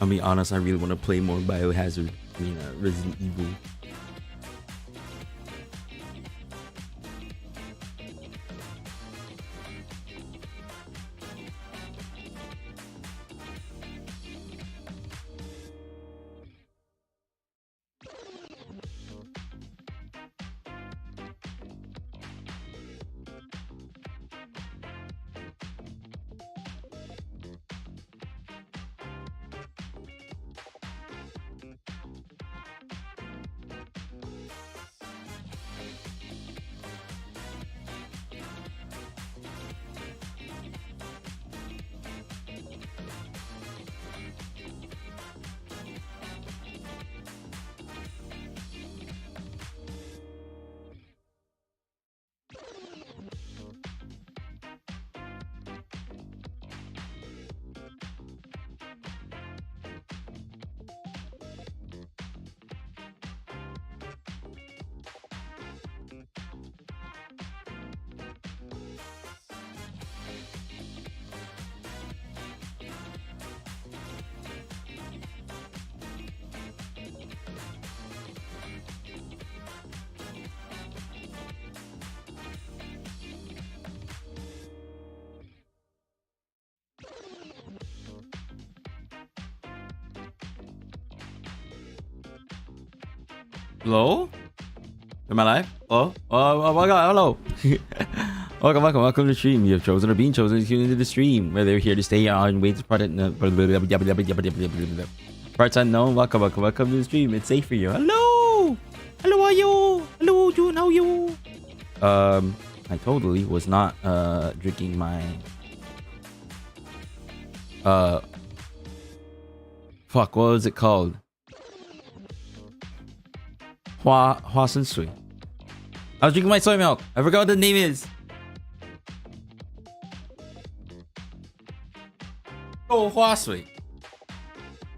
I'll be honest, I really want to play more Biohazard. I mean, Resident Evil. Hello? Am I live? Hello? Oh my god, hello! welcome to the stream. You have chosen or been chosen to tune into the stream. Whether you're here to stay on, wait to part parts unknown, welcome to the stream. It's safe for you. Hello! Hello, are you? Hello, June, how are you? I totally was not drinking my fuck, what was it called? Hua Sun Sui. I was drinking my soy milk. I forgot what the name is. Oh, Hua Sui.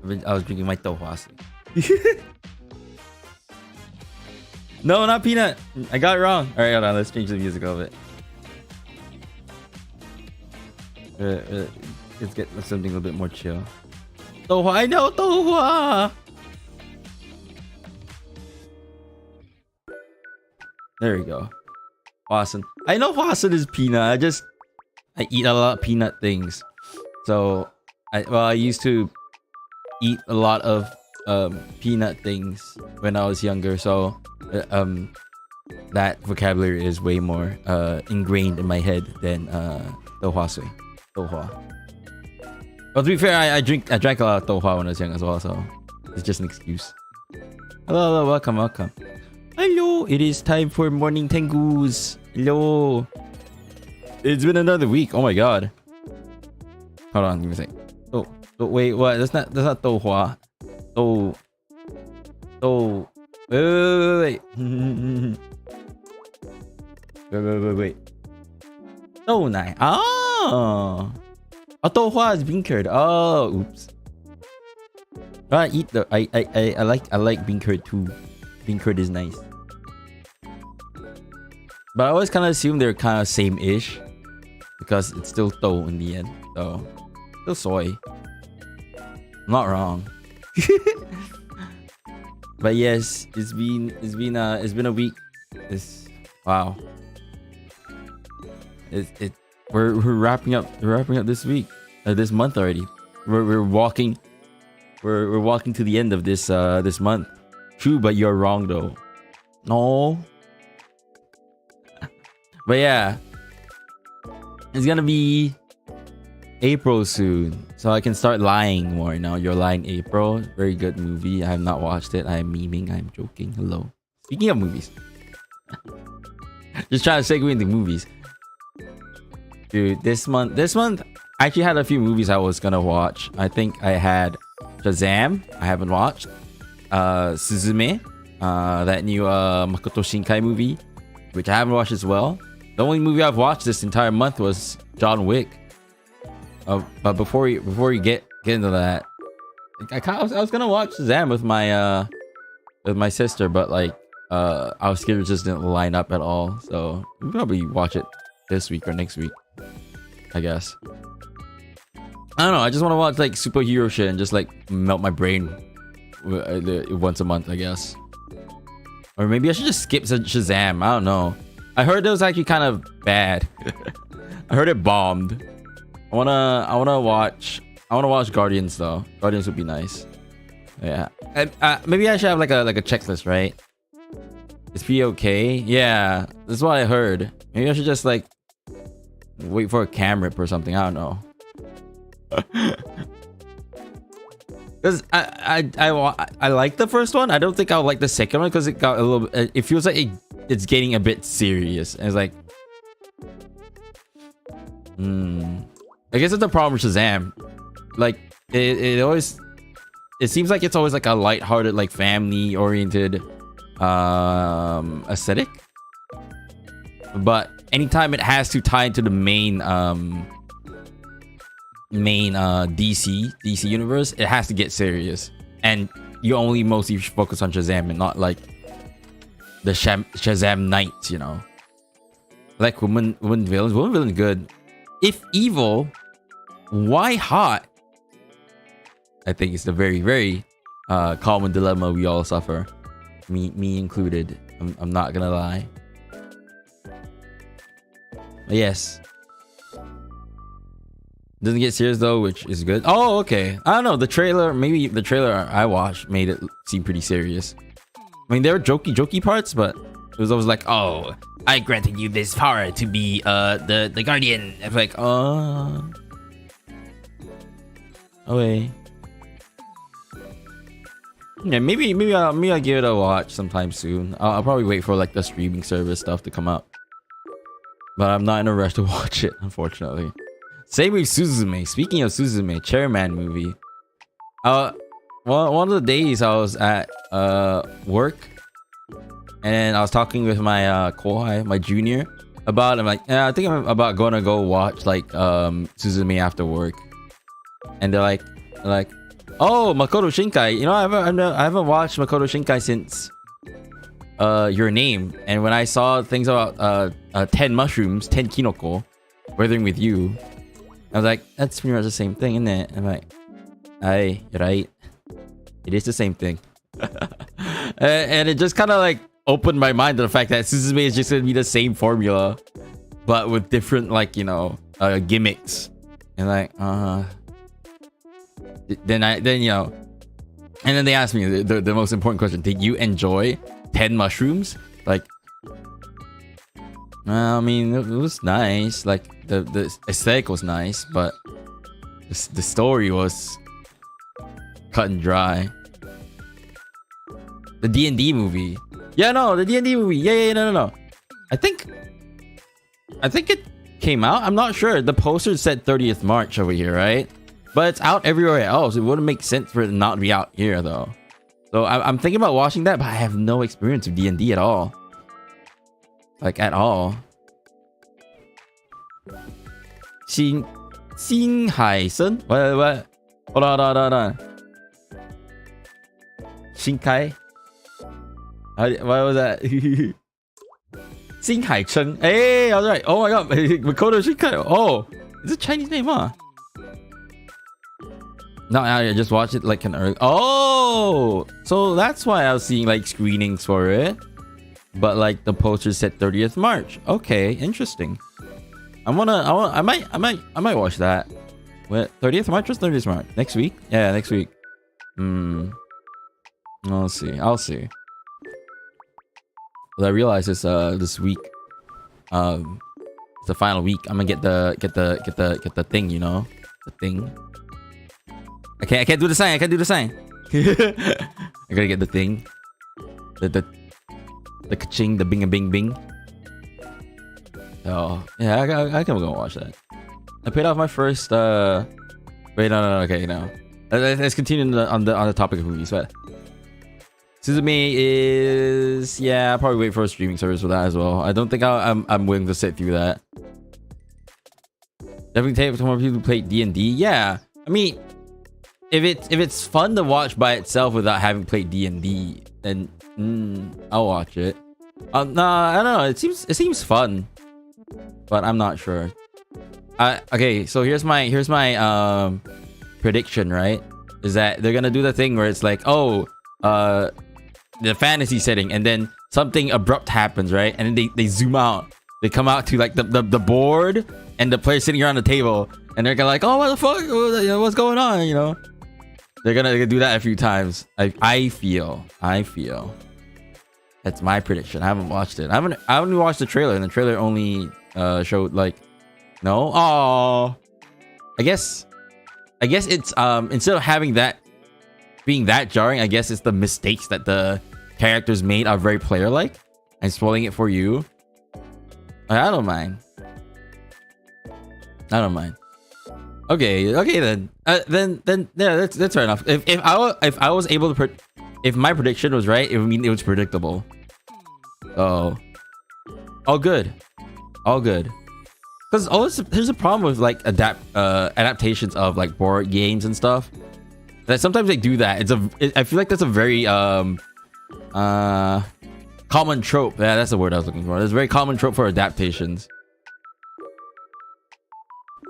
I was drinking my To Hua Sui. No, not peanut. I got it wrong. All right, hold on. Let's change the music a little bit. Let's get something a little bit more chill. To Hua. I know To Hua. There we go. Hua-sun. I know Hua-sun is peanut. I eat a lot of peanut things. So I used to eat a lot of peanut things when I was younger. So that vocabulary is way more ingrained in my head than To Hua-sui. To Hua. But to be fair, I drank a lot of To Hua when I was young as well. So it's just an excuse. Hello, welcome. Hello, it is time for morning Tengus. Hello. It's been another week. Oh my god. Hold on, give me a sec. Oh, wait, what? That's not To Hua. Wait. Wait. To Nai. Ah. To Hua is bean curd. Oh, oops. I eat the I like bean curd too. Bean curd is nice. But I always kind of assume they're kind of same-ish. Because it's still to in the end. So, still soy. I'm not wrong. But yes, it's been a week. Wow. We're wrapping up this week. This month already. We're walking to the end of this month. True, but you're wrong though. No. But yeah, it's gonna be April soon, so I can start lying more now. You're Lying April, very good movie. I have not watched it. I am memeing. I'm joking. Hello. Speaking of movies, just trying to segue into movies. Dude, this month I actually had a few movies I was gonna watch. I think I had Shazam. I haven't watched. Suzume, that new Makoto Shinkai movie, which I haven't watched as well. The only movie I've watched this entire month was John Wick. But before you get into that, I was gonna watch Shazam with my sister, but like our schedules just didn't line up at all. So we'll probably watch it this week or next week, I guess. I don't know. I just want to watch like superhero shit and just like melt my brain once a month, I guess. Or maybe I should just skip Shazam. I don't know. I heard it was actually kind of bad. I heard it bombed. I wanna watch Guardians though. Guardians would be nice. Yeah. Maybe I should have like a checklist, right? Is P okay? Yeah, that's what I heard. Maybe I should just like wait for a cam rip or something. I don't know. Because I like the first one. I don't think I'll like the second one because it got a little. It feels like it's getting a bit serious. And it's like, I guess it's the problem with Shazam. Like it always. It seems like it's always like a lighthearted, like family-oriented aesthetic. But anytime it has to tie into the main DC universe, it has to get serious. And you only mostly focus on Shazam and not like the Shazam Knights, you know. Like woman villain good. If evil, why hot? I think it's the very, very common dilemma we all suffer. Me included. I'm not gonna lie. But yes. Doesn't get serious though, which is good. Oh, okay. I don't know. The trailer, maybe the trailer I watched made it seem pretty serious. I mean, there were jokey parts, but it was always like, oh, I granted you this power to be the guardian. It's like, oh. Okay. Yeah, maybe I'll give it a watch sometime soon. I'll probably wait for like the streaming service stuff to come up. But I'm not in a rush to watch it, unfortunately. Same with Suzume. Speaking of Suzume, Chairman movie. One of the days I was at work, and I was talking with my kohai, my junior, about. I'm like, yeah, I think I'm about gonna go watch like Suzume after work, and they're like, oh, Makoto Shinkai. You know, I haven't watched Makoto Shinkai since Your Name. And when I saw things about 10 mushrooms, 10 kinoko, weathering with you, I was like, that's pretty much the same thing, isn't it? I'm like, aye, you're right. It is the same thing. And it just kind of like opened my mind to the fact that Suzume is just gonna be the same formula, but with different like, you know, gimmicks. And like, then you know, and then they asked me the most important question: did you enjoy 10 mushrooms? Like, I mean, it was nice. Like the aesthetic was nice, but the story was cut and dry. The D&D movie, yeah, no, the D&D movie, yeah, no. I think it came out. I'm not sure. The poster said 30th March over here, right? But it's out everywhere else. It wouldn't make sense for it not to be out here, though. So I'm thinking about watching that, but I have no experience with D&D at all. Like, at all. Shinkai-sen? What? Hold on. Shinkai? What was that? Shinkai-chen. Hey, I was right. Oh my god. Makoto Shinkai. Oh, it's a Chinese name, huh? No, I just watched it like an early. Oh, so that's why I was seeing like screenings for it, but like the poster said 30th March. Okay, interesting. I might watch that. What, 30th March or 30th March? Next week? Yeah, next week. I'll see. But I realize it's this week. It's the final week. I'm gonna get the thing, you know, the thing. I can't do the sign. I gotta get the thing. The ka-ching, the bing and bing bing. Oh yeah, I can go watch that. I paid off my first wait, no, okay, no. Let's continue on the topic of movies, but Suzume is, yeah, I'll probably wait for a streaming service for that as well. I don't think I'm willing to sit through that. Definitely take more people who play D&D. Yeah, I mean, if it's fun to watch by itself without having played D&D, then I'll watch it. No, I don't know. It seems fun, but I'm not sure. Okay, so here's my prediction, right? Is that they're gonna do the thing where it's like, oh, the fantasy setting, and then something abrupt happens, right? And then they zoom out. They come out to like the board and the player sitting around the table, and they're gonna like, oh, what the fuck? What's going on? You know? They're gonna do that a few times. I feel. That's my prediction. I haven't watched it. I haven't watched the trailer, and the trailer only showed like, no. Oh, I guess it's instead of having that being that jarring, I guess it's the mistakes that the characters made are very player-like and spoiling it for you. I don't mind. Okay, then yeah, that's fair enough. If I was able to if my prediction was right, it would mean it was predictable. Oh, all good. Because there's a problem with like adaptations of like board games and stuff. That sometimes they do that. I feel like that's a very common trope. Yeah, that's the word I was looking for. It's a very common trope for adaptations.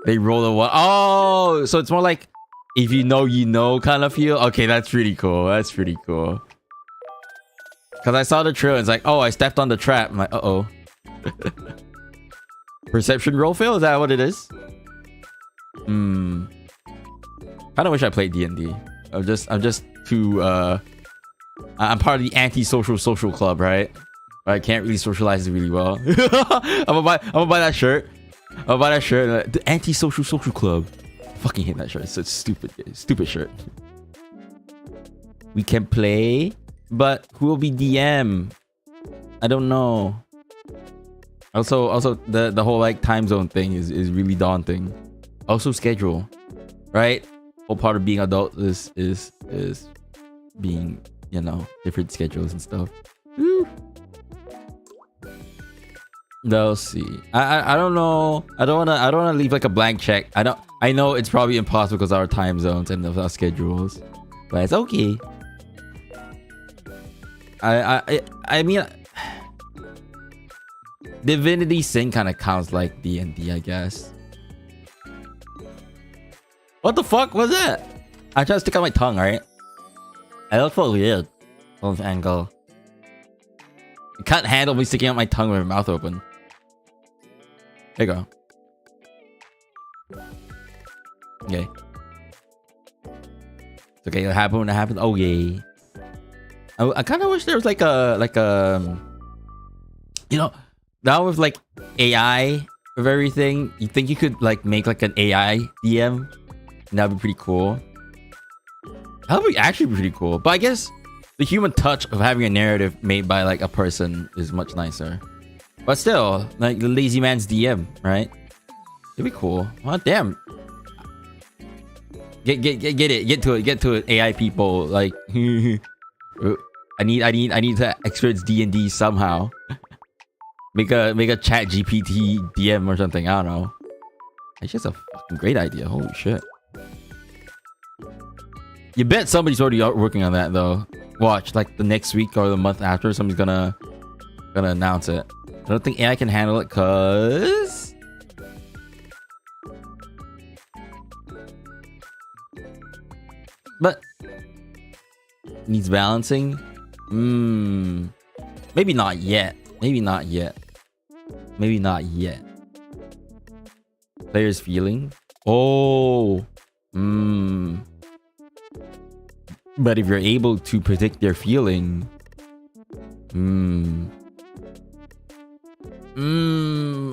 They roll the one. Oh, so it's more like if you know kind of feel. Okay, that's pretty cool. Because I saw the trailer and it's like, oh, I stepped on the trap. I'm like, uh-oh. Perception roll fail? Is that what it is? Kind of wish I played D&D. I'm just too I'm part of the anti-social social club, right? I can't really socialize really well. I'm gonna buy that shirt. The anti-social social club. I fucking hate that shirt. It's such stupid shirt. We can play, but who will be DM? I don't know. Also the whole like time zone thing is really daunting. Also schedule, right? Whole part of being adult is being, you know, different schedules and stuff. Let's see. I don't know. I don't wanna leave like a blank check. I know it's probably impossible because of our time zones and of our schedules, but it's okay. I mean, Divinity Sin kind of counts like D&D, I guess. What the fuck was that? I tried to stick out my tongue, right? I look for weird from this angle. I can't handle me sticking out my tongue with my mouth open. There you go. Okay. It's okay. It happened when it happened. Oh yeah. I kind of wish there was like a you know, now with like AI of everything, you think you could like make like an AI DM? And that'd be pretty cool. That would be actually pretty cool. But I guess the human touch of having a narrative made by like a person is much nicer. But still, like the lazy man's DM, right? It'd be cool. Well, damn. Get to it, AI people. Like, I need to experience D&D somehow. make a chat GPT DM or something. I don't know. It's just a fucking great idea. Holy shit. You bet somebody's already working on that though. Watch, like the next week or the month after, somebody's gonna announce it. I don't think AI can handle it cause but needs balancing. Maybe not yet. Players feeling. Oh. But if you're able to predict their feeling,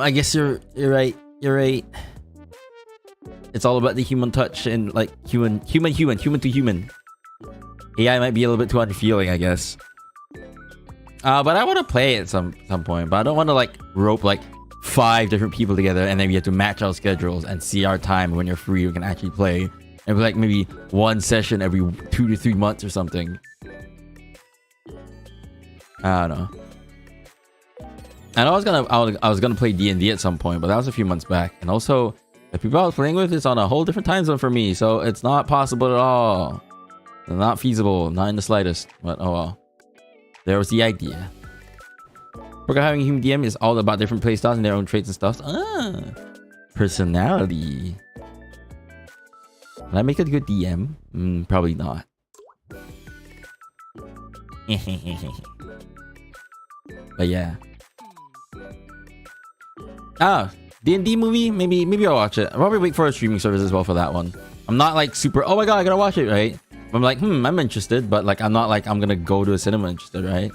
I guess you're right. It's all about the human touch and like human to human. AI might be a little bit too unfeeling, I guess. But I want to play it at some point. But I don't want to like rope like 5 different people together and then we have to match our schedules and see our time when you're free. We can actually play. And like maybe one session every 2 to 3 months or something. I don't know. I know I was gonna play D&D at some point, but that was a few months back. And also, the people I was playing with is on a whole different time zone for me, so it's not possible at all. Not feasible, not in the slightest. But oh well. There was the idea. Because having a human DM is all about different playstyles and their own traits and stuff. personality. Can I make a good DM? Probably not. But yeah. D&D movie? Maybe I'll watch it. I'll probably wait for a streaming service as well for that one. I'm not like super, oh my god, I gotta watch it, right? I'm like, I'm interested, but like I'm not like I'm gonna go to a cinema interested, right?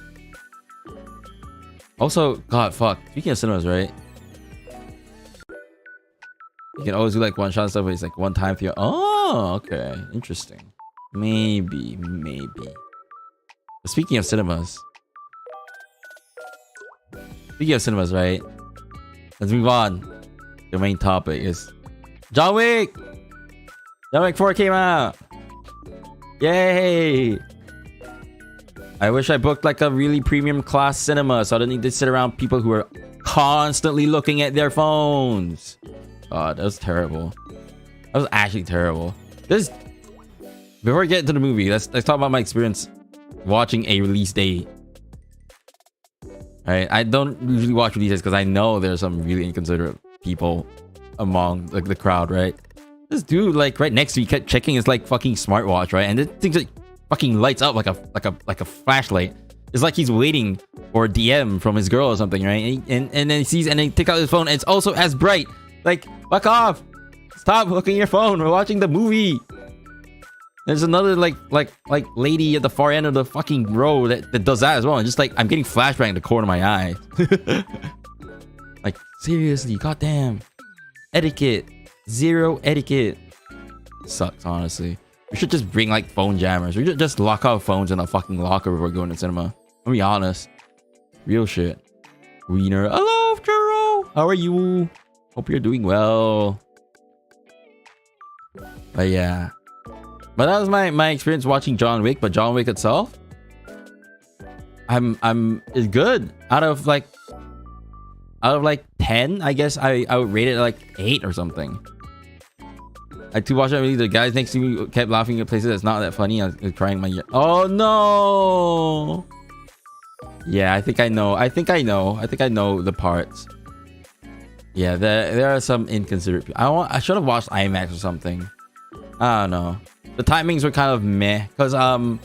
Also, god, fuck. Speaking of cinemas, right? You can always do like one shot stuff where it's like one time theater. Oh, okay. Interesting. Maybe. But speaking of cinemas. Right? Let's move on. The main topic is John Wick! John Wick 4 came out! Yay! I wish I booked like a really premium class cinema so I don't need to sit around people who are constantly looking at their phones. God, that was terrible. That was actually terrible. Before we get into the movie, let's talk about my experience watching a release day. Right? I don't usually watch releases because I know there's some really inconsiderate people among like the crowd, right? This dude, like right next to me, kept checking his like fucking smartwatch, right? And it things like fucking lights up like a flashlight. It's like he's waiting for a DM from his girl or something, right? And then he sees and then he takes out his phone and it's also as bright. Like, fuck off! Stop looking at your phone. We're watching the movie. There's another like lady at the far end of the fucking row that does that as well. And just like I'm getting flashbang in the corner of my eye. Like seriously, goddamn. Etiquette. Zero etiquette. Sucks, honestly. We should just bring like phone jammers. We should just lock our phones in a fucking locker before going to cinema. I'll be honest. Real shit. Wiener. Hello, Jero. How are you? Hope you're doing well. But yeah. But that was my experience watching John Wick. But John Wick itself, it's good. Out of like 10, I guess I would rate it like 8 or something. I too watched that movie. The guys next to me kept laughing at places that's not that funny. I was crying my ear. Oh no! Yeah, I think I know the parts. Yeah, there are some inconsiderate people. I should have watched IMAX or something. I don't know. The timings were kind of meh because when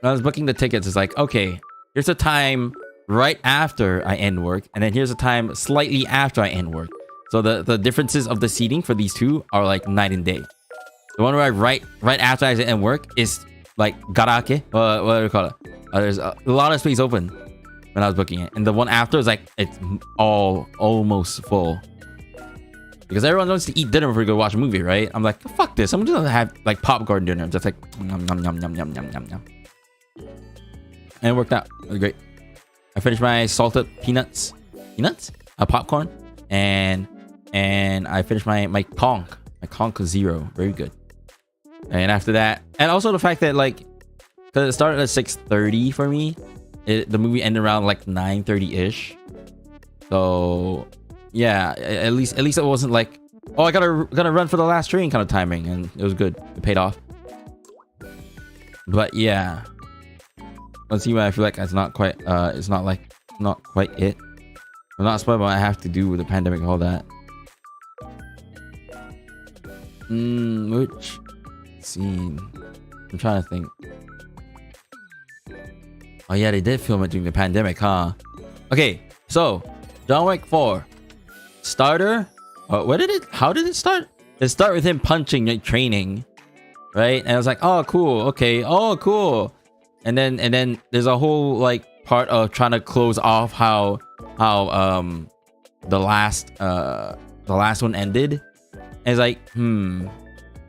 I was booking the tickets, it's like, okay, here's a time right after I end work, and then here's a time slightly after I end work. So the differences of the seating for these two are like night and day. The one where I right after I end work is like garake. What do you call it? There's a lot of space open when I was booking it, and the one after is like it's almost full. Because everyone wants to eat dinner before we go watch a movie, right? I'm like, fuck this. I'm just gonna have like popcorn dinner. Just like yum yum yum yum yum yum yum yum. And it worked out. It was great. I finished my salted peanuts, popcorn, and I finished my conch zero. Very good. And after that, and also the fact that like, cause it started at 6:30 for me, the movie ended around like 9:30 ish. So yeah, at least it wasn't like, oh, I gotta run for the last train kind of timing, and it was good. It paid off. But yeah, let's see why I feel like it's not quite it. I'm not spoiled what I have to do with the pandemic and all that. Which scene? I'm trying to think. Oh yeah, they did film it during the pandemic, huh? Okay, so John Wick 4 starter. How did it start? It started with him punching, like training, right? And I was like, oh cool, okay, oh cool. And then there's a whole like part of trying to close off how the last one ended. And it's like,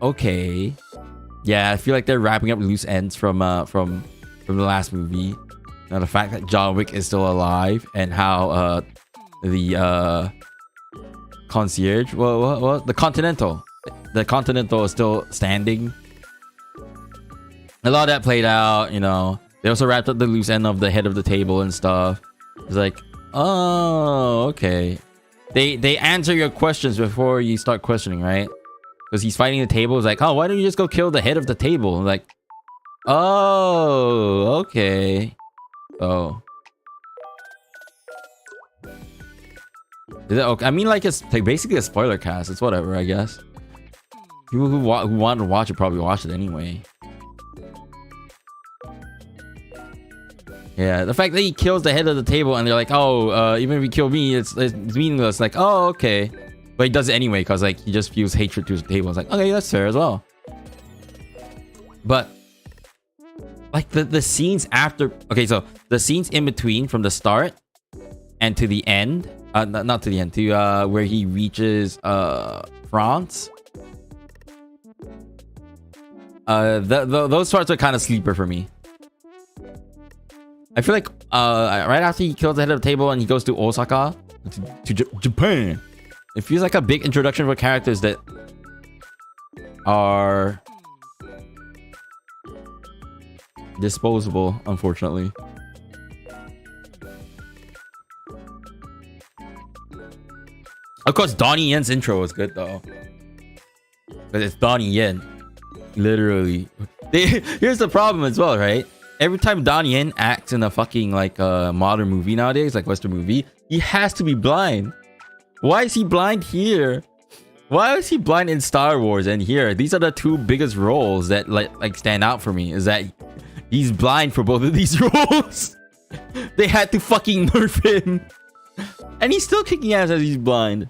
okay, yeah, I feel like they're wrapping up loose ends from the last movie. Now the fact that John Wick is still alive and how the concierge, well, the Continental is still standing. A lot of that played out, you know. They also wrapped up the loose end of the head of the table and stuff. It's like, oh, okay. They answer your questions before you start questioning, right? Because he's fighting the table. It's like, oh, why don't you just go kill the head of the table? Like, oh, okay. Oh. Is it okay? I mean, like, it's like basically a spoiler cast. It's whatever, I guess. People who want to watch it probably watch it anyway. Yeah, the fact that he kills the head of the table and they're like, oh, even if he killed me, it's meaningless. Like, oh, okay. But he does it anyway because, like, he just feels hatred to his table. It's like, okay, that's fair as well. But, like, the scenes after... Okay, so the scenes in between from the start and to the end... not to the end, to where he reaches France. Those parts are kind of sleeper for me. I feel like right after he kills the head of the table and he goes to Osaka, to Japan, it feels like a big introduction for characters that are disposable, unfortunately. Of course, Donnie Yen's intro was good though, but it's Donnie Yen, literally. Here's the problem as well, right? Every time Donnie Yen acts in a fucking like modern movie nowadays, like Western movie, he has to be blind. Why is he blind here? Why is he blind in Star Wars and here? These are the two biggest roles that like stand out for me. Is that he's blind for both of these roles? They had to fucking nerf him, and he's still kicking ass as he's blind.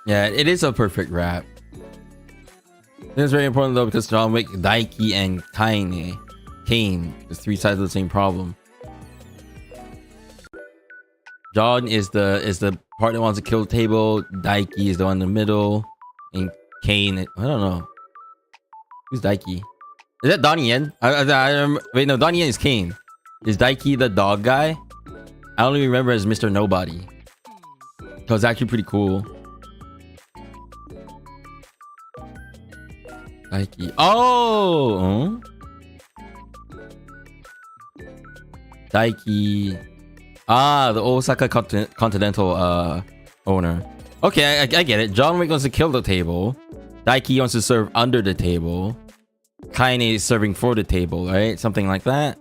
Yeah, it is a perfect rap. It's very important though because John Wick, Daiki, and Kane is three sides of the same problem. John is the part that wants to kill the table. Daiki is the one in the middle, and Kane, I don't know. Who's Daiki? Is that Donnie Yen? Wait, no, Donnie Yen is Kane. Is Daiki the dog guy? I only remember as Mr. Nobody. So it's actually pretty cool. Daiki. Oh! Daiki. Ah, the Osaka Continental owner. Okay, I get it. John Wick wants to kill the table. Daiki wants to serve under the table. Kaine is serving for the table, right? Something like that.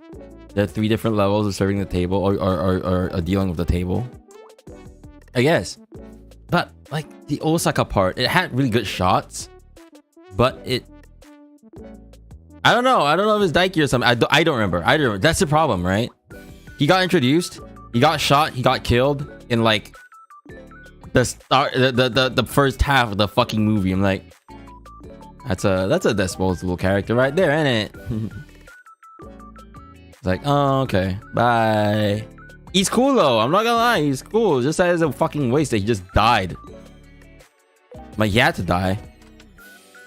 There are three different levels of serving the table or dealing with the table, I guess. But like the Osaka part, it had really good shots, but I don't know if it's Daiki or something. I don't remember. That's the problem, right? He got introduced, he got shot, he got killed in like the start, the first half of the fucking movie. I'm like, that's a disposable character right there, isn't it? It's like, oh, okay, bye. He's cool though, I'm not gonna lie, he's cool. Just that it's a fucking waste that he just died. Like, he had to die.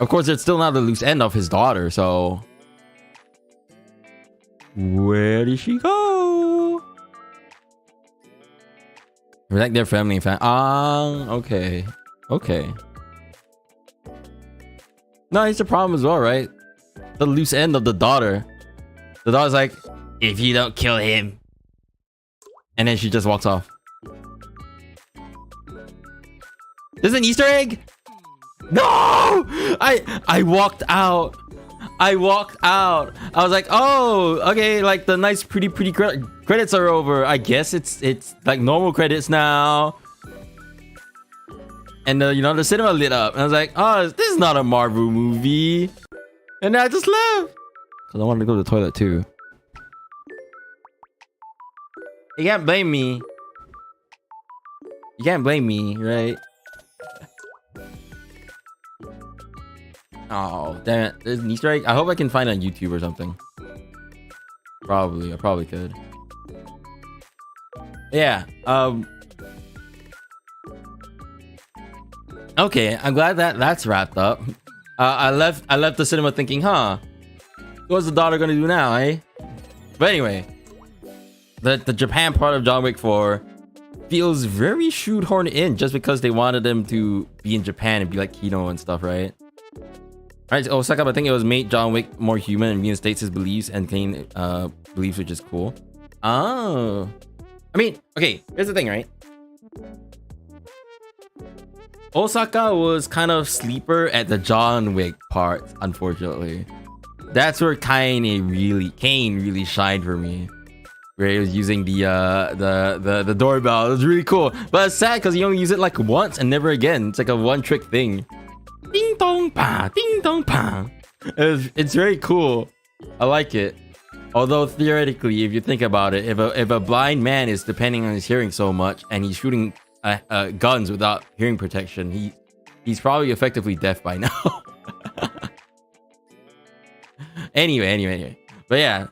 Of course, it's still not the loose end of his daughter, so... Where did she go? Protect their family and fan. Okay. Okay. No, it's a problem as well, right? The loose end of the daughter. The daughter's like, if you don't kill him. And then she just walks off. There's an Easter egg? No! I walked out. I was like, oh, okay, like the nice pretty credits are over. I guess it's like normal credits now. And you know, the cinema lit up. And I was like, oh, this is not a Marvel movie. And then I just left. Cause I wanted to go to the toilet too. You can't blame me. You can't blame me, right? Oh, damn it. There's an Easter egg. I hope I can find it on YouTube or something. Probably. I probably could. Yeah. Okay, I'm glad that that's wrapped up. I left the cinema thinking, huh? What's the daughter gonna do now, eh? But anyway, the Japan part of John Wick 4 feels very shoehorned in just because they wanted him to be in Japan and be like Kino and stuff, right? Alright, Osaka, I think it was made John Wick more human and reinstates his beliefs and Kane beliefs, which is cool. Oh. I mean, okay, here's the thing, right? Osaka was kind of sleeper at the John Wick part, unfortunately. That's where Kane really shined for me. Where he was using the doorbell. It was really cool. But it's sad because he only used it like once and never again. It's like a one-trick thing. Ding dong pa, ding dong pa. It's very cool. I like it. Although theoretically, if you think about it, if a blind man is depending on his hearing so much and he's shooting guns without hearing protection, he's probably effectively deaf by now. Anyway. But yeah,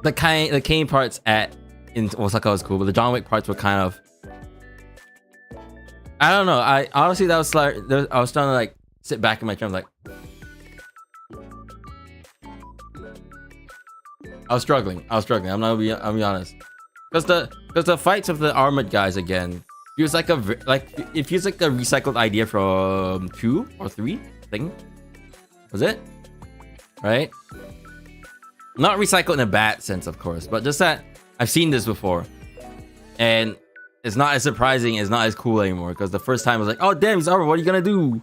the Kane parts in Osaka was cool, but the John Wick parts were kind of, I don't know. I honestly, that was like, I was trying to like sit back in my chair. I'm like, I was struggling. I'm not gonna be honest. Because the fights of the armored guys again feels like it feels like a recycled idea from 2 or 3 thing. Was it? Right? Not recycled in a bad sense, of course, but just that I've seen this before. And it's not as surprising, it's not as cool anymore. Because the first time I was like, oh damn, he's armored, what are you gonna do?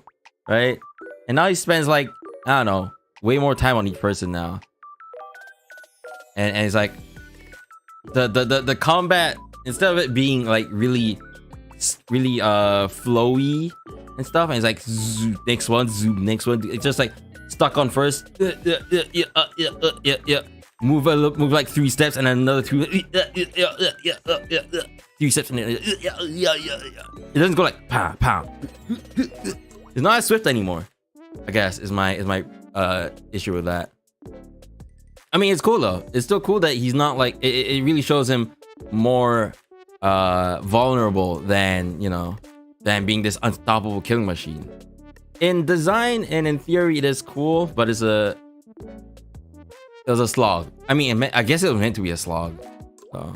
Right? And now he spends like, I don't know, way more time on each person now. And it's like the combat, instead of it being like really flowy and stuff, and it's like zoom, next one, it's just like stuck on first, move like 3 steps and then another 2, 3 steps and then it doesn't go like pow pow. It's not as swift anymore, I guess, is my issue with that. I mean, it's cool though. It's still cool that he's not like, it really shows him more vulnerable than, you know, than being this unstoppable killing machine. In design and in theory, it is cool, but it was a slog. I mean, I guess it was meant to be a slog. So.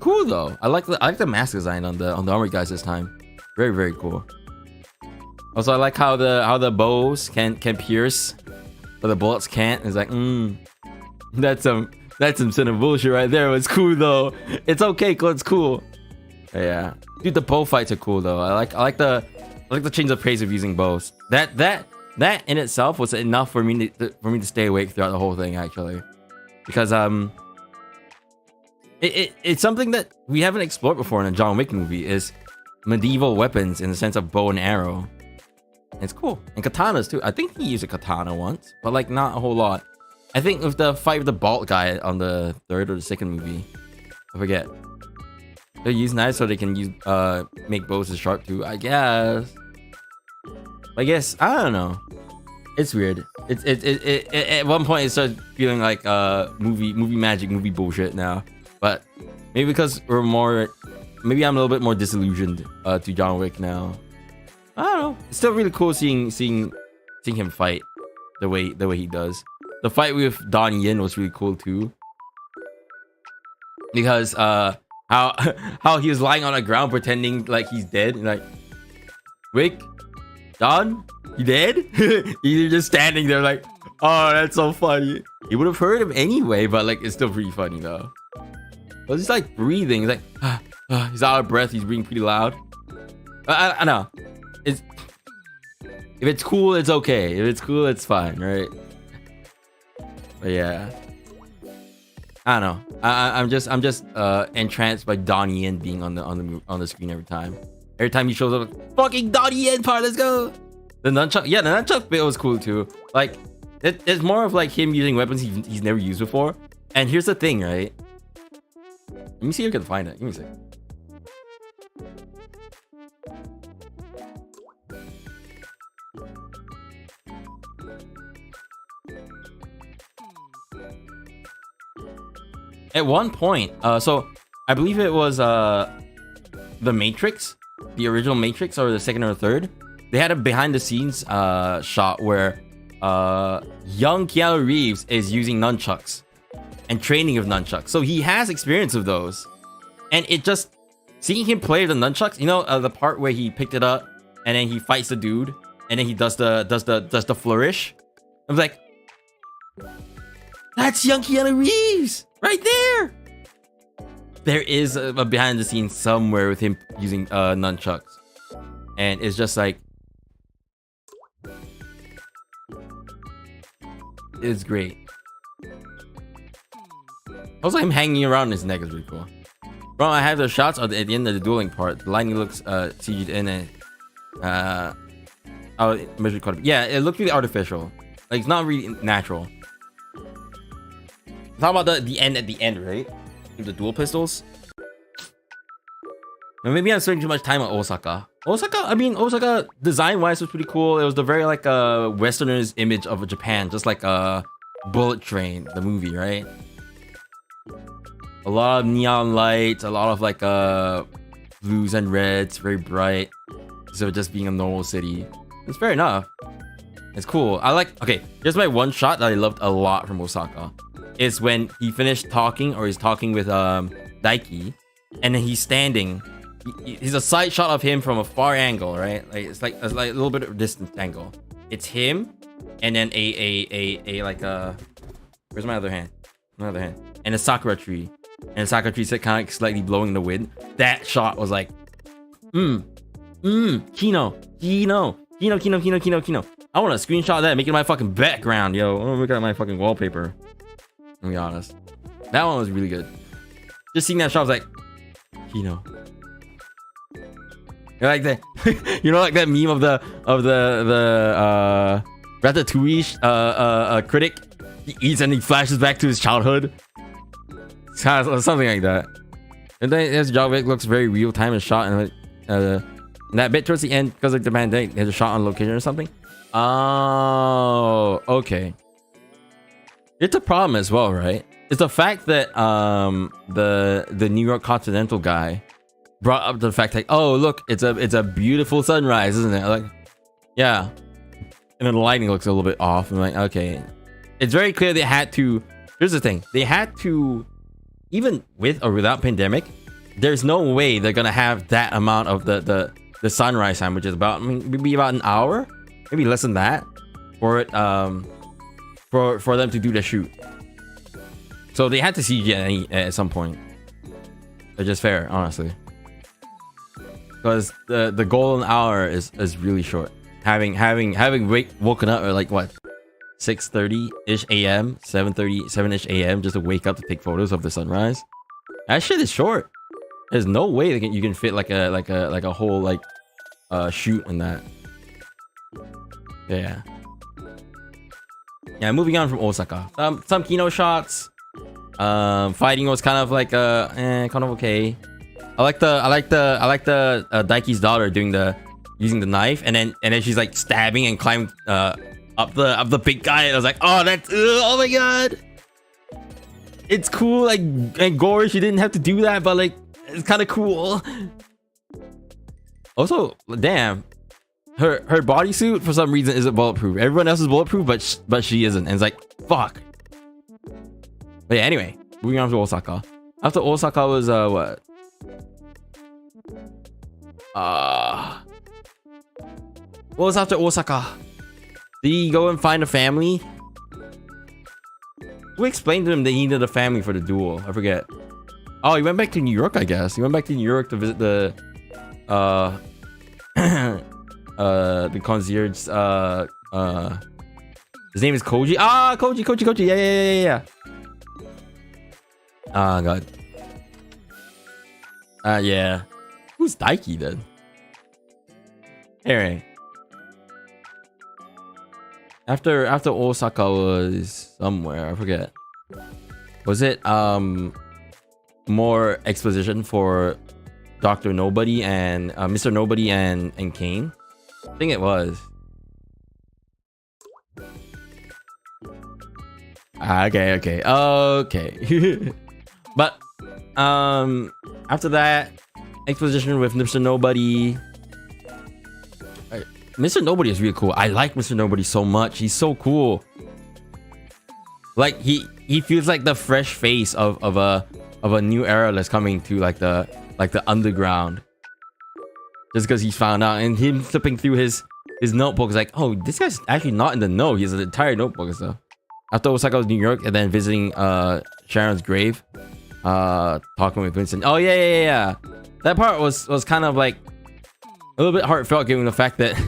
Cool though. I like the mask design on the armored guys this time. Very, very cool. Also, I like how the bows can pierce, but the bullets can't. It's like, that's some sort of bullshit right there. It's cool though. It's okay, cause it's cool. Yeah, dude, the bow fights are cool though. I like the change of pace of using bows. That in itself was enough for me to stay awake throughout the whole thing, actually, because it's something that we haven't explored before in a John Wick movie, is medieval weapons in the sense of bow and arrow. It's cool. And katanas too. I think he used a katana once, but like not a whole lot. I think with the fight with the bald guy on the 3rd or the 2nd movie, I forget. They use knives so they can use make bows as sharp too, I guess. I don't know. It's weird. It at one point it started feeling like movie magic, movie bullshit now. But maybe because maybe I'm a little bit more disillusioned to John Wick now. I don't know. It's still really cool seeing him fight the way he does. The fight with Donnie Yen was really cool too, because how he was lying on the ground pretending like he's dead, and like, Wick, Don, you dead? He's just standing there like, oh, that's so funny. You would have heard him anyway, but like it's still pretty funny though. But he's like breathing. He's like, he's out of breath. He's breathing pretty loud. I know. If it's cool, it's okay. If it's cool, it's fine, right? But yeah, I don't know. I'm just entranced by Donnie Yen being on the screen every time. Every time he shows up, fucking Donnie Yen part. Let's go. The nunchuck bit was cool too. Like it's more of like him using weapons he's never used before. And here's the thing, right? Let me see if I can find it. Give me a second. At one point, so I believe it was the Matrix, the original Matrix, or the 2nd or 3rd. They had a behind-the-scenes shot where young Keanu Reeves is using nunchucks and training with nunchucks, so he has experience of those. And it just seeing him play the nunchucks, you know, the part where he picked it up and then he fights the dude and then he does the flourish. I was like, that's young Keanu Reeves right there. there is a behind the scenes somewhere with him using nunchucks, and it's just like it's great. Also, him hanging around his neck is really cool. Bro, I have the shots at the end of the dueling part. The lightning looks CG'd in it. Yeah, it looked really artificial. Like, it's not really natural. Talk about the end at the end, right? The dual pistols. And maybe I'm spending too much time on Osaka. Osaka design-wise was pretty cool. It was the very like Westerners image of Japan, just like Bullet Train, the movie, right? A lot of neon lights, a lot of like blues and reds, very bright. So just being a normal city. It's fair enough. It's cool. Okay, here's my one shot that I loved a lot from Osaka. It's when he finished talking, or he's talking with Daiki, and then he's standing. He's a side shot of him from a far angle, right? Like it's like a little bit of a distance angle. It's him, and then where's my other hand? My other hand. And a sakura tree. And the sakura tree kind of slightly blowing in the wind. That shot was like, Kino. I want to screenshot that, make it my fucking background, yo. I want to look at my fucking wallpaper. To be honest, that one was really good. Just seeing that shot, I was like, Kino. You like that? You know, like that meme of the Ratatouille critic. He eats and he flashes back to his childhood. It's kind of something like that. And then his John Wick looks very real time and shot, and that bit towards the end, because of the pandemic, there's a shot on location or something. Oh, okay. It's a problem as well, right? It's the fact that the New York Continental guy brought up the fact like, oh look, it's a beautiful sunrise, isn't it? Like, yeah. And then the lighting looks a little bit off. I'm like, okay. It's very clear they had to. Here's the thing: they had to, even with or without pandemic, there's no way they're gonna have that amount of the sunrise time, which is about, I mean, maybe about an hour, maybe less than that, for it for them to do the shoot. So they had to CG at some point. It's just fair, honestly, because the golden hour is really short. Having woken up at like what, 6:30-ish a.m., 7:37-ish a.m. just to wake up to take photos of the sunrise. That shit is short. There's no way you can fit like a whole like shoot in that. Yeah. Moving on from Osaka. Some Kino shots. Fighting was kind of like kind of okay. I like the Daiki's daughter using the knife, and then she's like stabbing and climbing up the big guy. I was like, oh, that's oh my god. It's cool, like, and gory. She didn't have to do that, but like, it's kind of cool. Also, damn, her bodysuit for some reason isn't bulletproof. Everyone else is bulletproof, but she isn't, and it's like, fuck. But yeah, anyway, moving on to Osaka. After Osaka was what? What was after Osaka? Did he go and find a family? We explained to him that he needed a family for the duel. I forget. Oh, he went back to New York, I guess. He went back to New York to visit the concierge. His name is Koji. Ah, Koji. Yeah. Ah, god. Yeah. Who's Daiki then? Anyway. After Osaka was somewhere, I forget. Was it more exposition for Dr. Nobody and Mr. Nobody and Kane? I think it was. Okay. But after that, exposition with Mr. Nobody. Mr. Nobody is really cool. I like Mr. Nobody so much. He's so cool. Like he feels like the fresh face of a new era that's coming to like the underground. Just because he's found out, and him flipping through his notebook is like, oh, this guy's actually not in the know. He has an entire notebook and stuff. After Osaka was New York, and then visiting Sharon's grave. talking with Vincent. Oh yeah. That part was kind of like a little bit heartfelt, given the fact that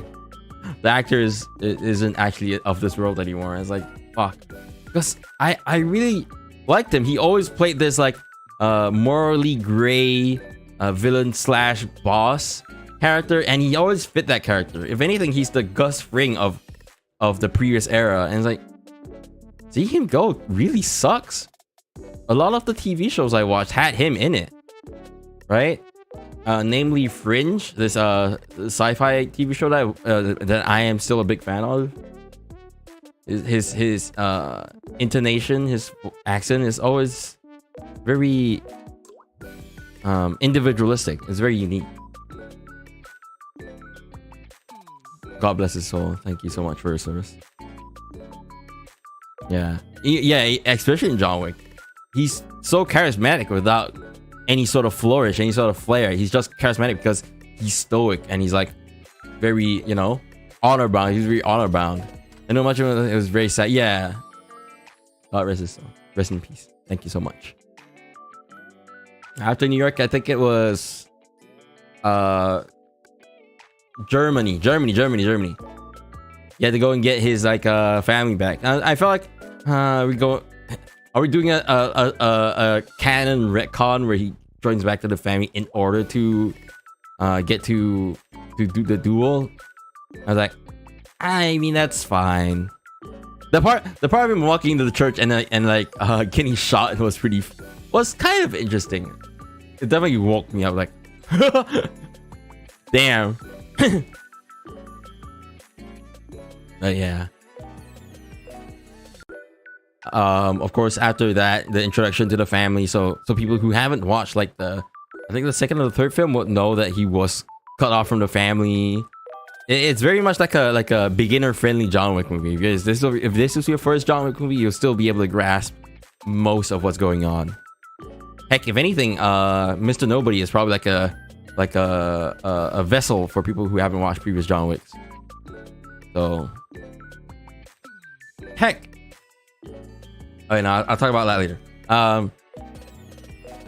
the actor isn't actually of this world anymore. It's like, fuck, because I really liked him. He always played this like morally gray villain slash boss character, and he always fit that character. If anything, he's the Gus Fring of the previous era, and it's like, seeing him go really sucks. A lot of the TV shows I watched had him in it, right? Namely Fringe, this sci-fi TV show that I am still a big fan of. His intonation, his accent is always very individualistic. It's very unique. God bless his soul. Thank you so much for your service. Yeah, especially in John Wick. He's so charismatic without any sort of flourish, any sort of flair. He's just charismatic because he's stoic and he's like very, honor bound. He's very honor bound. I know much of it was very sad. Yeah. God rest his soul. Rest in peace. Thank you so much. After New York, I think it was Germany. He had to go and get his like family back. I felt like are we doing a canon retcon where he joins back to the family in order to get to do the duel? I was like, I mean, that's fine. The part of him walking into the church and like getting shot was kind of interesting. It definitely woke me up like, damn. But yeah. Of course, after that, the introduction to the family. So people who haven't watched like I think the second or the third film would know that he was cut off from the family. It's very much like a beginner friendly John Wick movie. If this is your first John Wick movie, you'll still be able to grasp most of what's going on. Heck, if anything, Mr. Nobody is probably like a vessel for people who haven't watched previous John Wicks. So, heck. Oh, no, I'll talk about that later. At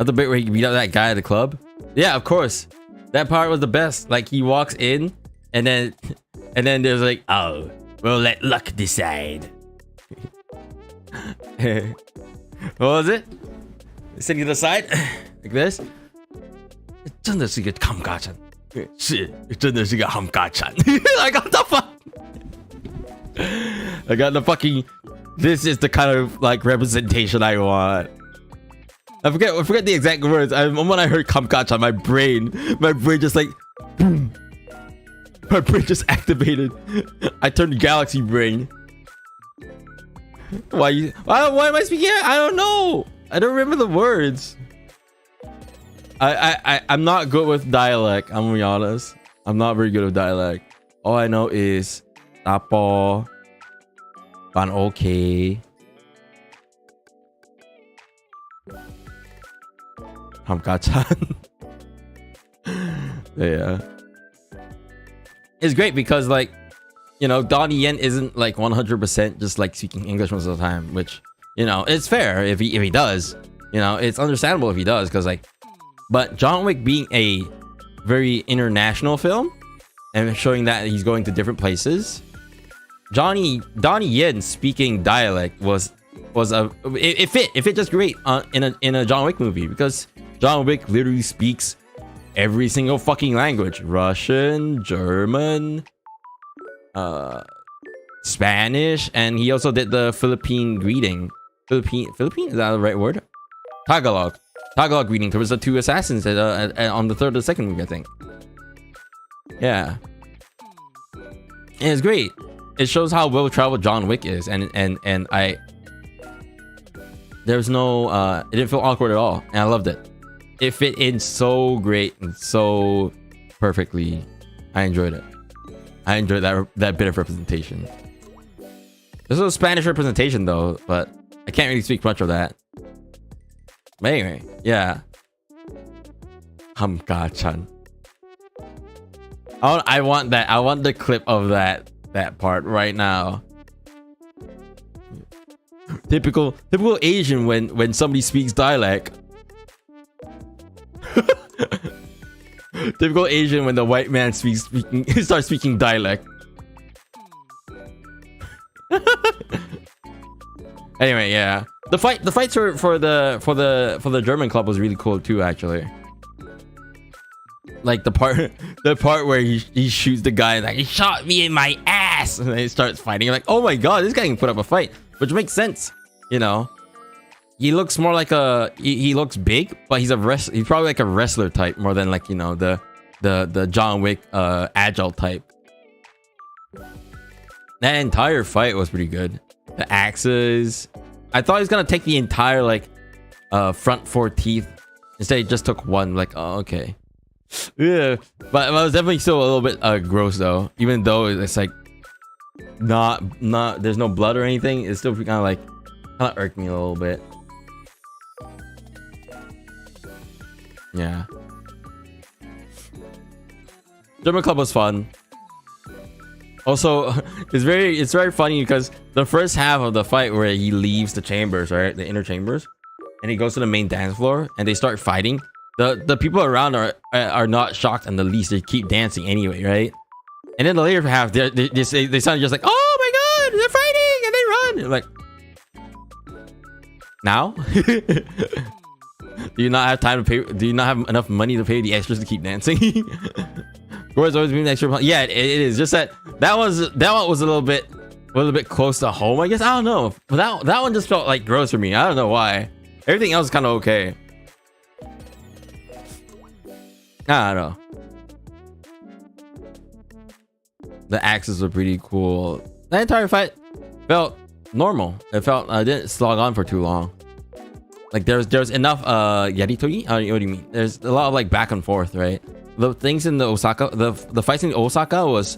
the bit where he beat up that guy at the club. Yeah, of course. That part was the best. Like, he walks in, and then there's like, oh, we'll let luck decide. What was it? Sitting to the side, like this. 真的是个ham嘎chan是真的是个ham嘎chan I got the fuck. I got the fucking. This is the kind of like representation I want. I forget the exact words. When I heard Kamkacha, my brain just like boom. My brain just activated. I turned Galaxy Brain. Why am I speaking? I don't know. I don't remember the words. I'm not good with dialect. I'm gonna be honest. I'm not very good with dialect. All I know is Tapo, Ban okay. Hamkachan. Yeah. It's great because like, Donnie Yen isn't like 100% just like speaking English most of the time, which, it's fair if he does. It's understandable if he does, because like, but John Wick being a very international film and showing that he's going to different places, Donnie Yen speaking dialect it fit just great in a John Wick movie, because John Wick literally speaks every single fucking language: Russian, German, Spanish, and he also did the Philippine greeting. Philippine, is that the right word? Tagalog greeting towards the two assassins on the third or second movie, I think. Yeah, and it's great. It shows how well traveled John Wick is, and there's no it didn't feel awkward at all, and I loved it. It fit in so great and so perfectly. I enjoyed it. I enjoyed that bit of representation. There's no Spanish representation though, but I can't really speak much of that. But anyway, yeah. Hamka-chan. I want that. I want the clip of that part right now. Typical Asian when somebody speaks dialect. Typical Asian when the white man starts speaking dialect. Anyway, yeah. The fights for the German club was really cool too, actually. Like the part where he shoots the guy, like, he shot me in my ass, and then he starts fighting. You're like, oh my god, this guy can put up a fight, which makes sense, you know. He looks more like he looks big, but he's probably like a wrestler type more than, like, you know, the John Wick agile type. That entire fight was pretty good. The axes. I thought he was gonna take the entire, like, front 4 teeth. Instead, he just took one. Like, oh, okay. Yeah, but it was definitely still a little bit gross though. Even though it's like not there's no blood or anything, it's still kind of irked me a little bit. Yeah. German club was fun. Also, it's very funny because the first half of the fight where he leaves the chambers, right, the inner chambers, and he goes to the main dance floor and they start fighting. The people around are not shocked in the least. They keep dancing anyway, right? And then the later half, they sound just like, oh my god, they're fighting, and they run. Like, now? Do you not have time to pay? Do you not have enough money to pay the extras to keep dancing? Whereas always being extra. Yeah, it is. Just that one was a little bit close to home, I guess. I don't know. But that one just felt like gross for me. I don't know why. Everything else is kind of okay. I don't know. The axes were pretty cool. The entire fight felt normal. It felt I didn't slog on for too long. Like there's enough yaritogi. What do you mean? There's a lot of like back and forth, right? The things in the Osaka, the fights in Osaka was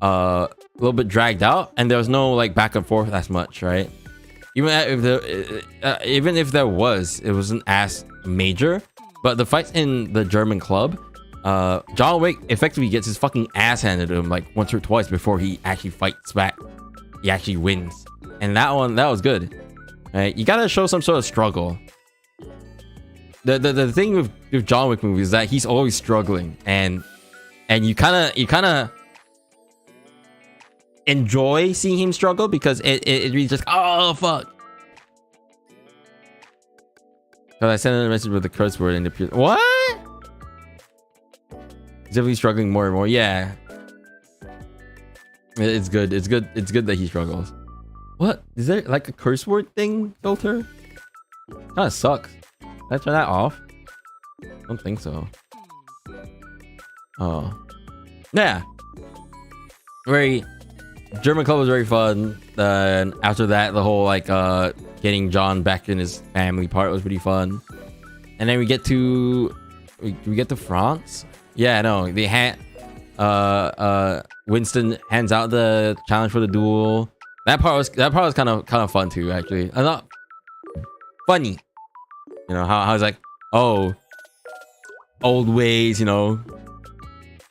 a little bit dragged out, and there was no like back and forth as much, right? Even if there was, it wasn't as major. But the fights in the German club, John Wick effectively gets his fucking ass handed to him like once or twice before he actually fights back. He actually wins, and that was good. Right? You gotta show some sort of struggle. The thing with John Wick movies is that he's always struggling, and you kind of enjoy seeing him struggle because it really just, oh fuck. Because I sent a message with the curse word and it what? He's definitely struggling more and more. Yeah, it's good. It's good that he struggles. What is there like a curse word thing filter? Kind of sucks. Can I turn that off? I don't think so. Oh, yeah. German club was very fun. And after that, the whole like getting John back in his family part was pretty fun. And then we get to France. Yeah, no, they had Winston hands out the challenge for the duel. That part was kind of fun too, actually. Not funny. You know how it's like, oh, old ways, you know.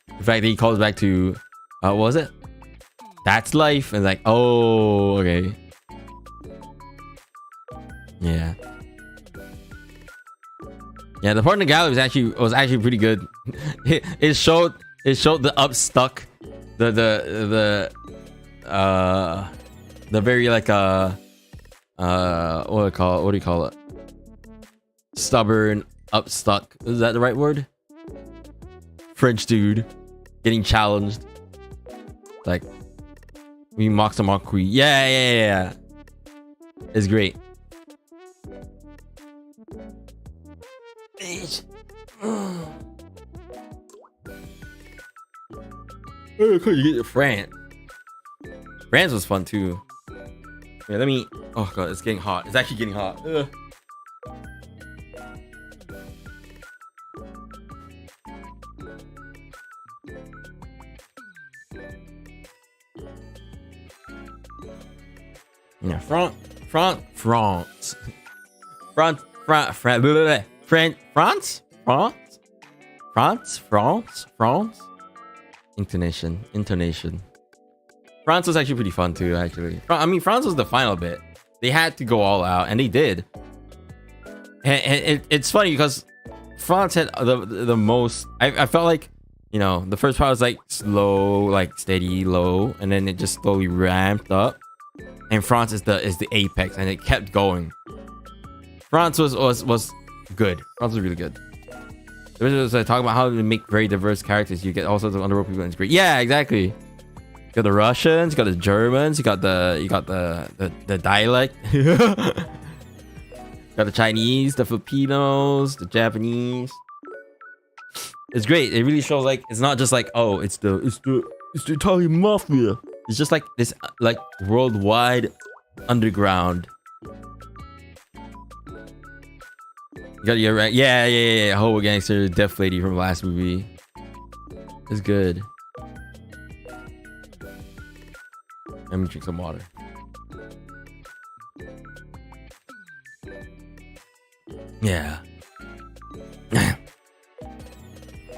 In fact, he calls back to what was it? That's life, and like, oh, okay. Yeah. Yeah, the part in the gallery was actually pretty good. It showed the upstuck, the very like what do you call it? Stubborn, upstuck. Is that the right word? French dude getting challenged. Like, we mock some Marquis. Yeah. It's great. You get France. France was fun too. Yeah, let me. Oh god, it's getting hot. It's actually getting hot. Ugh. Yeah, France. Intonation. France was actually pretty fun too, actually. I mean, France was the final bit. They had to go all out, and they did. And it's funny because France had the most. I felt like, you know, the first part was like slow, like steady, low, and then it just slowly ramped up. And France is the apex, and it kept going. France was good. France was really good. There was talking about how to make very diverse characters. You get all sorts of underworld people, and it's great. Yeah, exactly. You got the Russians, you got the Germans, you got the dialect. Got the Chinese, the Filipinos, the Japanese. It's great. It really shows like it's not just like, oh, it's the Italian mafia. It's just like this like worldwide underground. You got your right. Yeah. Hobo Gangster, Deaf Lady from last movie. It's good. Let me drink some water. Yeah.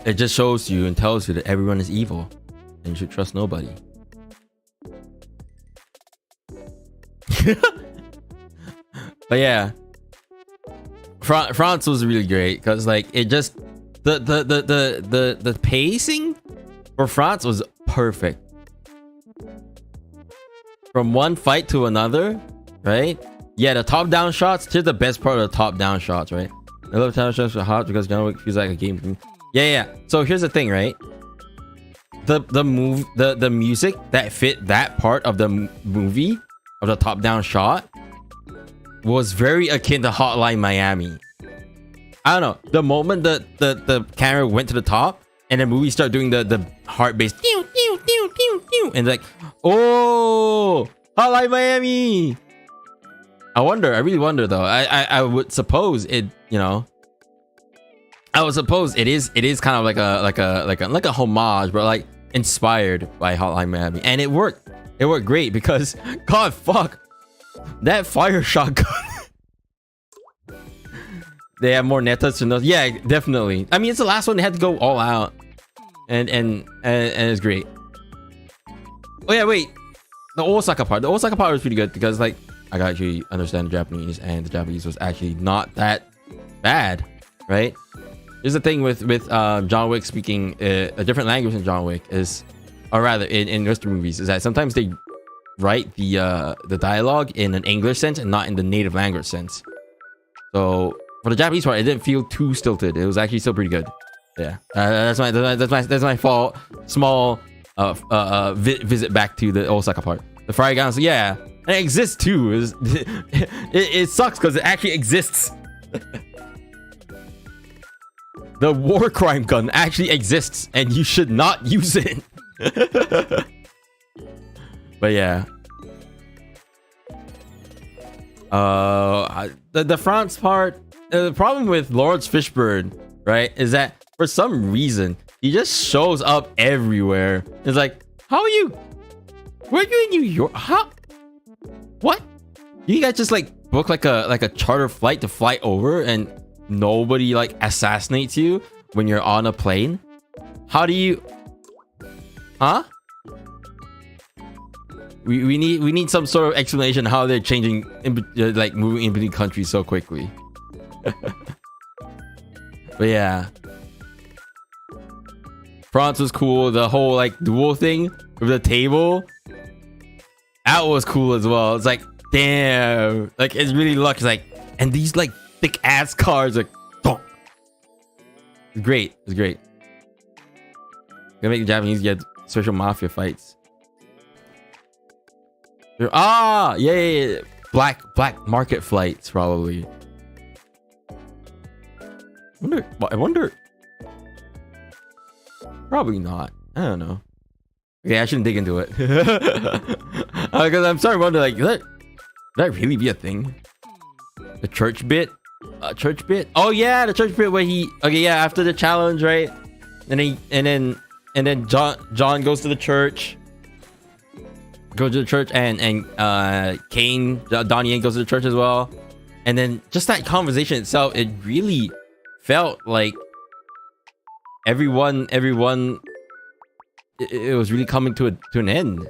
It just shows you and tells you that everyone is evil and you should trust nobody. But yeah, France was really great because like it just the pacing for France was perfect. From one fight to another, right? Yeah, the top-down shots. Here's the best part of the top-down shots, right? I love top-down shots are hot because John Wick feels like a game to me. Yeah. So here's the thing, right? The music that fit that part of the movie of the top-down shot was very akin to Hotline Miami. I don't know. The moment the camera went to the top and the movie started doing the heart bass, and like, oh, Hotline Miami. I really wonder though. I would suppose it, you know. I would suppose it is kind of like a homage, but like inspired by Hotline Miami, and it worked. It worked great because God fuck that fire shotgun. They have more netas to know. Yeah, definitely. I mean, it's the last one. They had to go all out, and it's great. Oh yeah, wait. The Osaka part was pretty good because like I got actually understand the Japanese, and the Japanese was actually not that bad, right? Here's the thing with John Wick speaking a different language in John Wick is, or rather in Western movies, is that sometimes they write the dialogue in an English sense and not in the native language sense. So for the Japanese part, it didn't feel too stilted. It was actually still pretty good. Yeah, that's my fault. Small visit back to the Osaka part. The fire guns, yeah, and it exists too. It sucks because it actually exists. The war crime gun actually exists, and you should not use it. But yeah, the France part. The problem with Lawrence Fishburne, right, is that for some reason he just shows up everywhere. It's like, how are you? Where are you in New York? How? What? You guys just like book like a charter flight to fly over, and nobody like assassinates you when you're on a plane? How do you? Huh? We need some sort of explanation how they're changing like moving in between countries so quickly. But yeah, France was cool. The whole like duel thing with the table, that was cool as well. It's like, damn, like it's really lucky. It's like, and these like thick ass cars, like, donk. It's great. It's great. Gonna make the Japanese get social mafia fights. Ah, yeah. Black market flights probably. I wonder. Probably not. I don't know. Okay, I shouldn't dig into it. Because I'm starting to wonder, like, could that really be a thing? The church bit? Church bit? Oh yeah, the church bit where he. Okay, yeah. After the challenge, right? And then John goes to the church. Goes to the church, and Kane, Donnie Yen goes to the church as well. And then just that conversation itself, it really felt like everyone it was really coming to an end.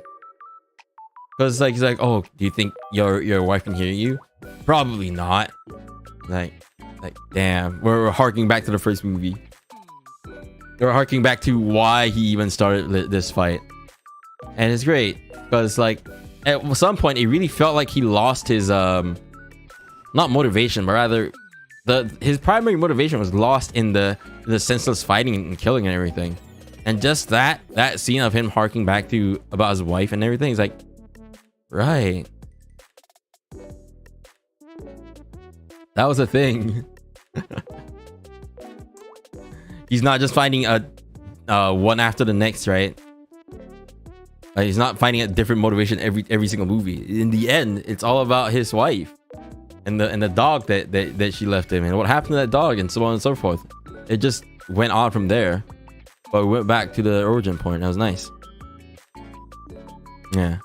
Because like he's like, oh, do you think your wife can hear you? Probably not. Like, Like, damn, we're harking back to the first movie. We're harking back to why he even started this fight. And it's great because like at some point it really felt like he lost his not motivation, but rather his primary motivation was lost in the senseless fighting and killing and everything. And just that scene of him harking back to about his wife and everything is like, right, that was a thing. He's not just fighting one after the next, right? He's not finding a different motivation every single movie. In the end, it's all about his wife and the dog that she left him, and what happened to that dog, and so on and so forth. It just went on from there, but we went back to the origin point. That was nice. Yeah.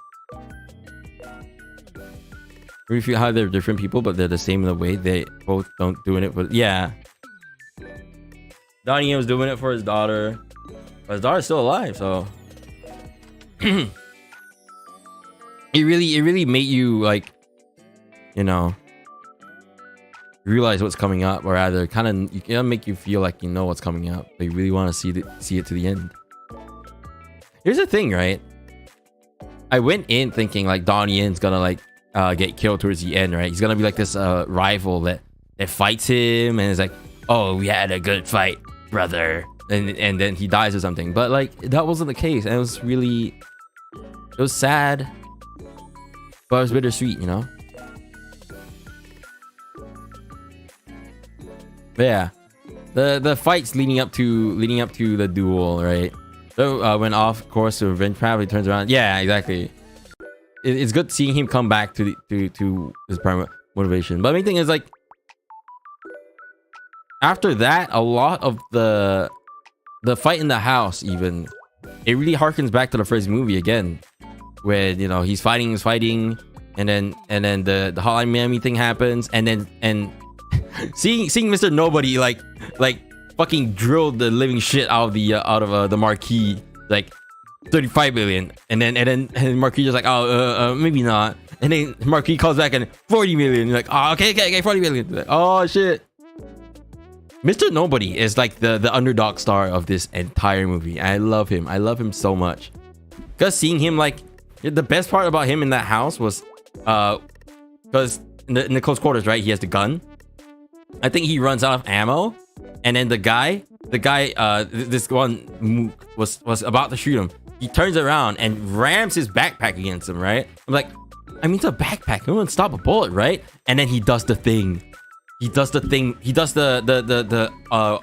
We feel how they're different people, but they're the same in the way they both don't doing it. But yeah, Donnie was doing it for his daughter, but his daughter's still alive, so. it really made you, like, you know, realize what's coming up, or rather kind of you can make you feel like you know what's coming up, but you really want to see it to the end. Here's the thing, right? I went in thinking like Donnie Yen's gonna like get killed towards the end, right? He's gonna be like this rival that fights him and is like, oh, we had a good fight, brother, and then he dies or something. But like that wasn't the case, and it was sad, but it was bittersweet, you know. But yeah, the fights leading up to the duel, right? So went off course to revenge, probably turns around. Yeah, exactly. It's good seeing him come back to his primary motivation. But the main thing is like, after that, a lot of the fight in the house, even it really harkens back to the first movie again, where you know he's fighting, and then the Hotline Miami thing happens, and seeing Mr. Nobody like fucking drilled the living shit out of the Marquis, like 35 million, and then Marquis just like, oh maybe not, and then Marquis calls back and 40 million. You're like, oh okay 40 million. Like, oh shit. Mr. Nobody is like the underdog star of this entire movie. I love him so much, because seeing him, like, the best part about him in that house was because in the close quarters, right, he has the gun. I think he runs out of ammo, and then the guy this one was about to shoot him. He turns around and rams his backpack against him, right? I'm like, I mean, it's a backpack, it won't stop a bullet, right? And then he does the thing. He does the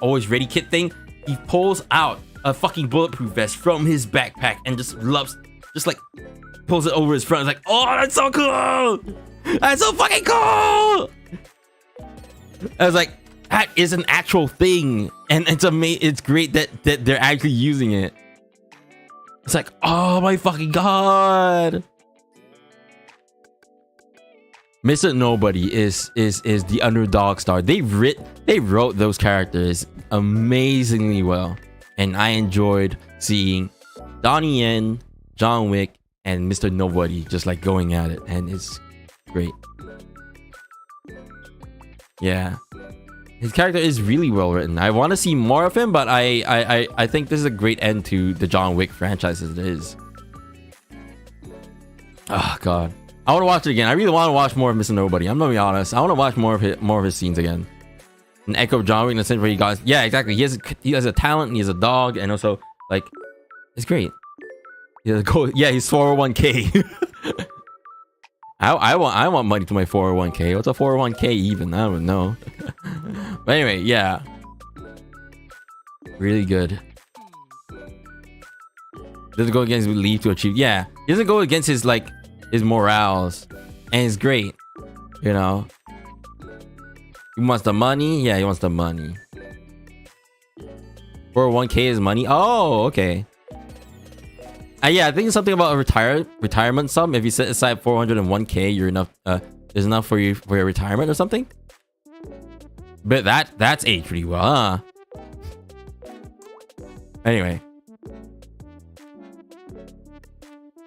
always ready kit thing. He pulls out a fucking bulletproof vest from his backpack and just like pulls it over his front. It's like, oh, that's so cool! That's so fucking cool! I was like, that is an actual thing, and it's amazing. It's great that they're actually using it. It's like, oh my fucking god! Mr. Nobody is the underdog star. They wrote those characters amazingly well, and I enjoyed seeing Donnie Yen, John Wick, and Mr. Nobody just like going at it, and it's great. Yeah, his character is really well written. I want to see more of him, but I think this is a great end to the John Wick franchise as it is. Oh god, I want to watch it again. I really want to watch more of Mr. Nobody. I'm gonna be honest. I want to watch more of his scenes again. An echo of John Wick in the sense where he got, yeah, exactly. He has a talent, and he has a dog, and also like it's great. Yeah, he's 401k. I want money to my 401k. What's a 401k even? I don't know. But anyway, yeah, really good. Doesn't go against belief to achieve. Yeah, he doesn't go against his morals, and it's great. You know, he wants the money. Yeah, he wants the money. 401k is money. Oh, okay. Yeah, I think it's something about a retirement sum. If you set aside 401k, you're enough. There's enough for your retirement or something. But that's aged pretty well, huh? Anyway,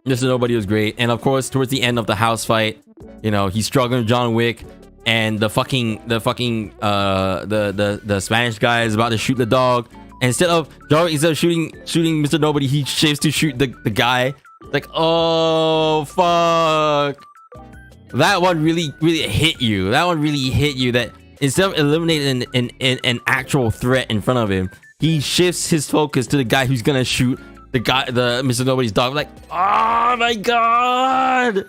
Mr. Nobody was great, and of course, towards the end of the house fight, you know, he's struggling with John Wick. and the Spanish guy is about to shoot the dog. And instead of shooting Mr. Nobody, he shifts to shoot the guy. Like, oh fuck. That one really hit you. That one really hit you. That instead of eliminating an actual threat in front of him, he shifts his focus to the guy who's gonna shoot the Mr. Nobody's dog. Like, oh my god,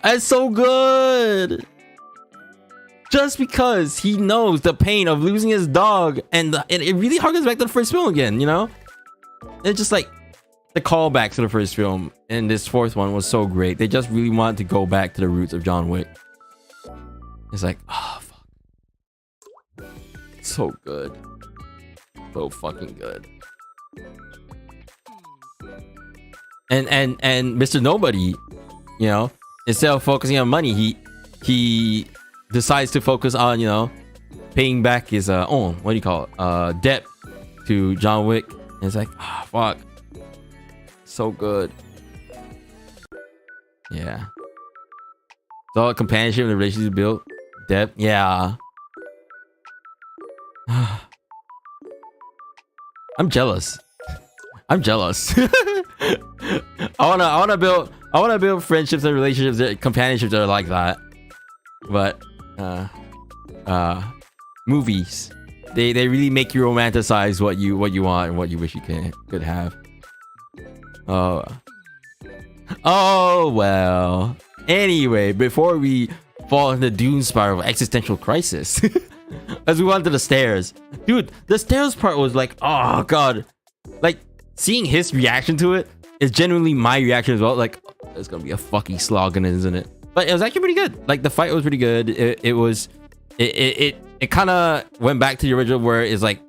that's so good. Just because he knows the pain of losing his dog, and it really harkens back to the first film again. You know, it's just like the callback to the first film, and this fourth one was so great. They just really wanted to go back to the roots of John Wick. It's like, oh fuck, so good, so fucking good. And Mr. Nobody, you know, instead of focusing on money, he decides to focus on, you know, paying back his what do you call it, debt to John Wick. And it's like, oh fuck, so good. Yeah. So all companionship and the relationship built, depth. Yeah. I'm jealous. I'm jealous. I wanna build friendships and relationships, companionships that are like that. But movies, they really make you romanticize what you want and what you wish you could have. Oh well. Anyway, before we fall into the doom spiral of existential crisis, as we went to the stairs, dude, the stairs part was like, oh god, like seeing his reaction to it is genuinely my reaction as well. Like, oh, it's gonna be a fucking slog, isn't it? But it was actually pretty good. Like the fight was pretty good. It kind of went back to the original, where it's like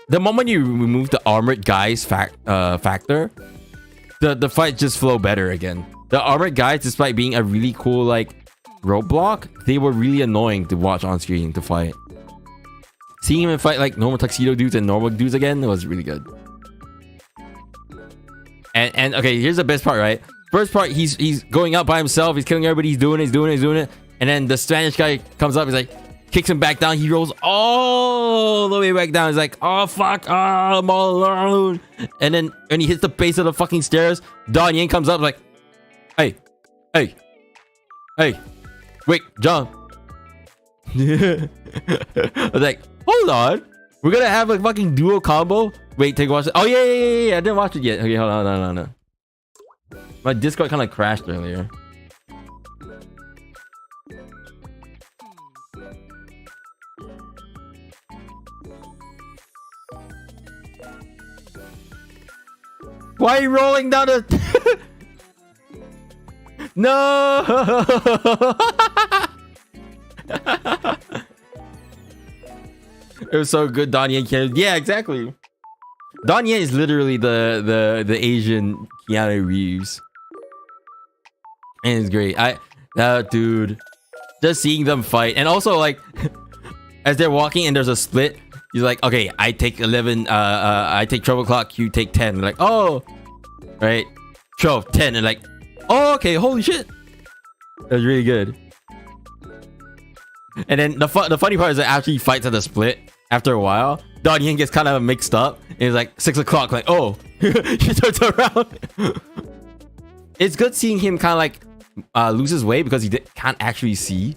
the moment you remove the armored guys factor, the fight just flow better again. The armored guys, despite being a really cool like roadblock, they were really annoying to watch on screen to fight. Seeing him fight like normal tuxedo dudes and normal dudes again, it was really good. And okay, here's the best part, right? First part, he's going out by himself, he's killing everybody, he's doing it, and then the Spanish guy comes up, he's like, kicks him back down, he rolls all the way back down, he's like, oh fuck, oh, I'm all alone. And then when he hits the base of the fucking stairs, Don Yen comes up like, hey, wait, John. I was like, hold on, we're gonna have a fucking duo combo. Wait, take a watch it. Oh yeah, I didn't watch it yet. Okay, hold on, no. My Discord kind of crashed earlier. Why are you rolling down the... No! It was so good, Don Yen. Yeah, exactly. Don Yen is literally the Asian Keanu Reeves. And it's great. Dude, just seeing them fight, and also like as they're walking and there's a split, he's like, okay, I take 11, I take 12 o'clock, you take 10. They're like, oh, right, 12, 10, and like, oh, okay, holy shit, that was really good. And then the funny part is that after he fights at the split, after a while, Don Yen gets kind of mixed up, and he's like 6 o'clock, like, oh, he turns around. It's good seeing him kind of like lose his way, because he can't actually see.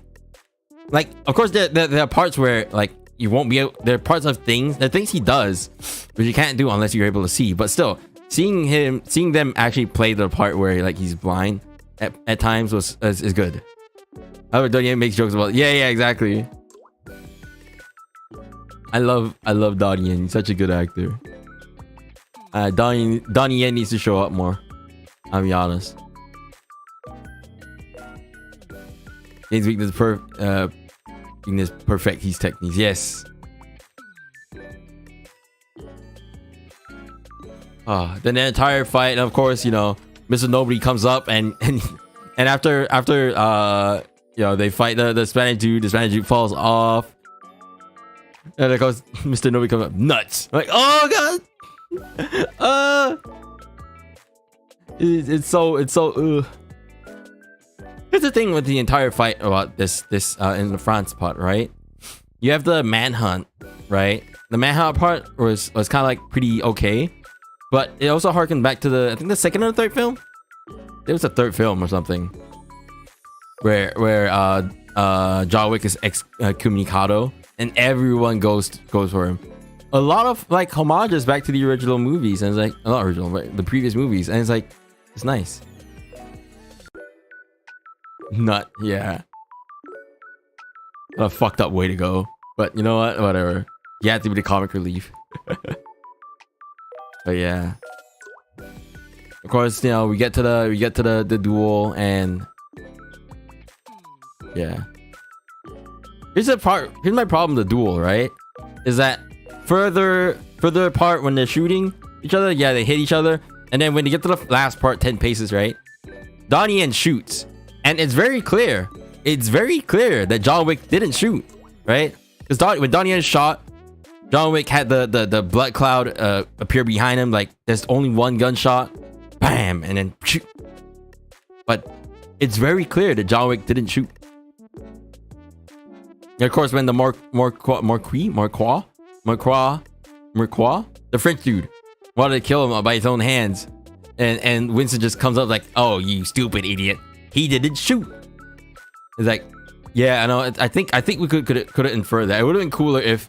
Like, of course, there are parts where like you won't be able, there are parts of things, the things he does, which you can't do unless you're able to see. But still, seeing them actually play the part where like he's blind at times is good. However, Don Yen makes jokes about, yeah, exactly. I love Don Yen. He's such a good actor. Don Yen needs to show up more, I'll be honest. His weakness perfect his techniques. Yes. Then the entire fight, and of course, you know, Mr. Nobody comes up and after you know, they fight the Spanish dude. The Spanish dude falls off, and of course Mr. Nobody comes up nuts. I'm like, oh god. It's so here's the thing with the entire fight about this in the France part, right? You have the manhunt, right? The manhunt part was kind of like pretty okay, but it also harkened back to the, I think the second or third film. It was a third film or something, where John Wick is excommunicado and everyone goes for him. A lot of like homages back to the original movies, and it's like not original, but the previous movies, and it's like it's nice. Nut, yeah. A fucked up way to go, but you know what? Whatever. You have to be the comic relief. But yeah. Of course, you know, we get to the duel, and yeah. Here's my problem with the duel, right? Is that further apart when they're shooting each other, yeah, they hit each other, and then when they get to the last part, 10 paces, right? Donnie Yen shoots, and it's very clear that John Wick didn't shoot, right? Because when Donnie Yen shot, John Wick had the blood cloud appear behind him, like there's only one gunshot, bam, and then shoot. But it's very clear that John Wick didn't shoot. And of course, when the Marquois, the French dude, wanted to kill him by his own hands, and Winston just comes up like, "Oh, you stupid idiot! He didn't shoot." It's like, yeah, I know. I think we could infer that. It would have been cooler if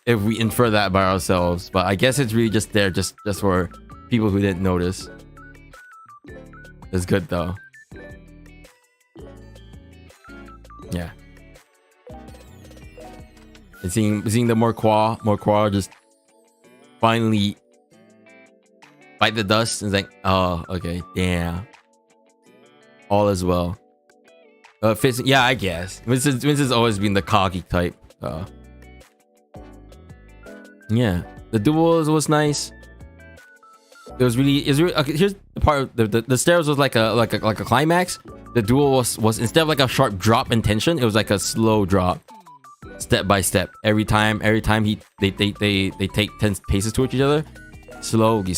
we infer that by ourselves, but I guess it's really just there just for people who didn't notice. It's good though. Yeah. And seeing the Marquois just finally bite the dust, and it's like, oh, okay, damn. All is well. Yeah, I guess. Winston's always been the cocky type. Yeah, the duel was nice. It was really okay. Here's the part. The stairs was like a climax. The duel was instead of like a sharp drop in tension, it was like a slow drop, step by step. Every time they take 10 paces towards each other, slowly. It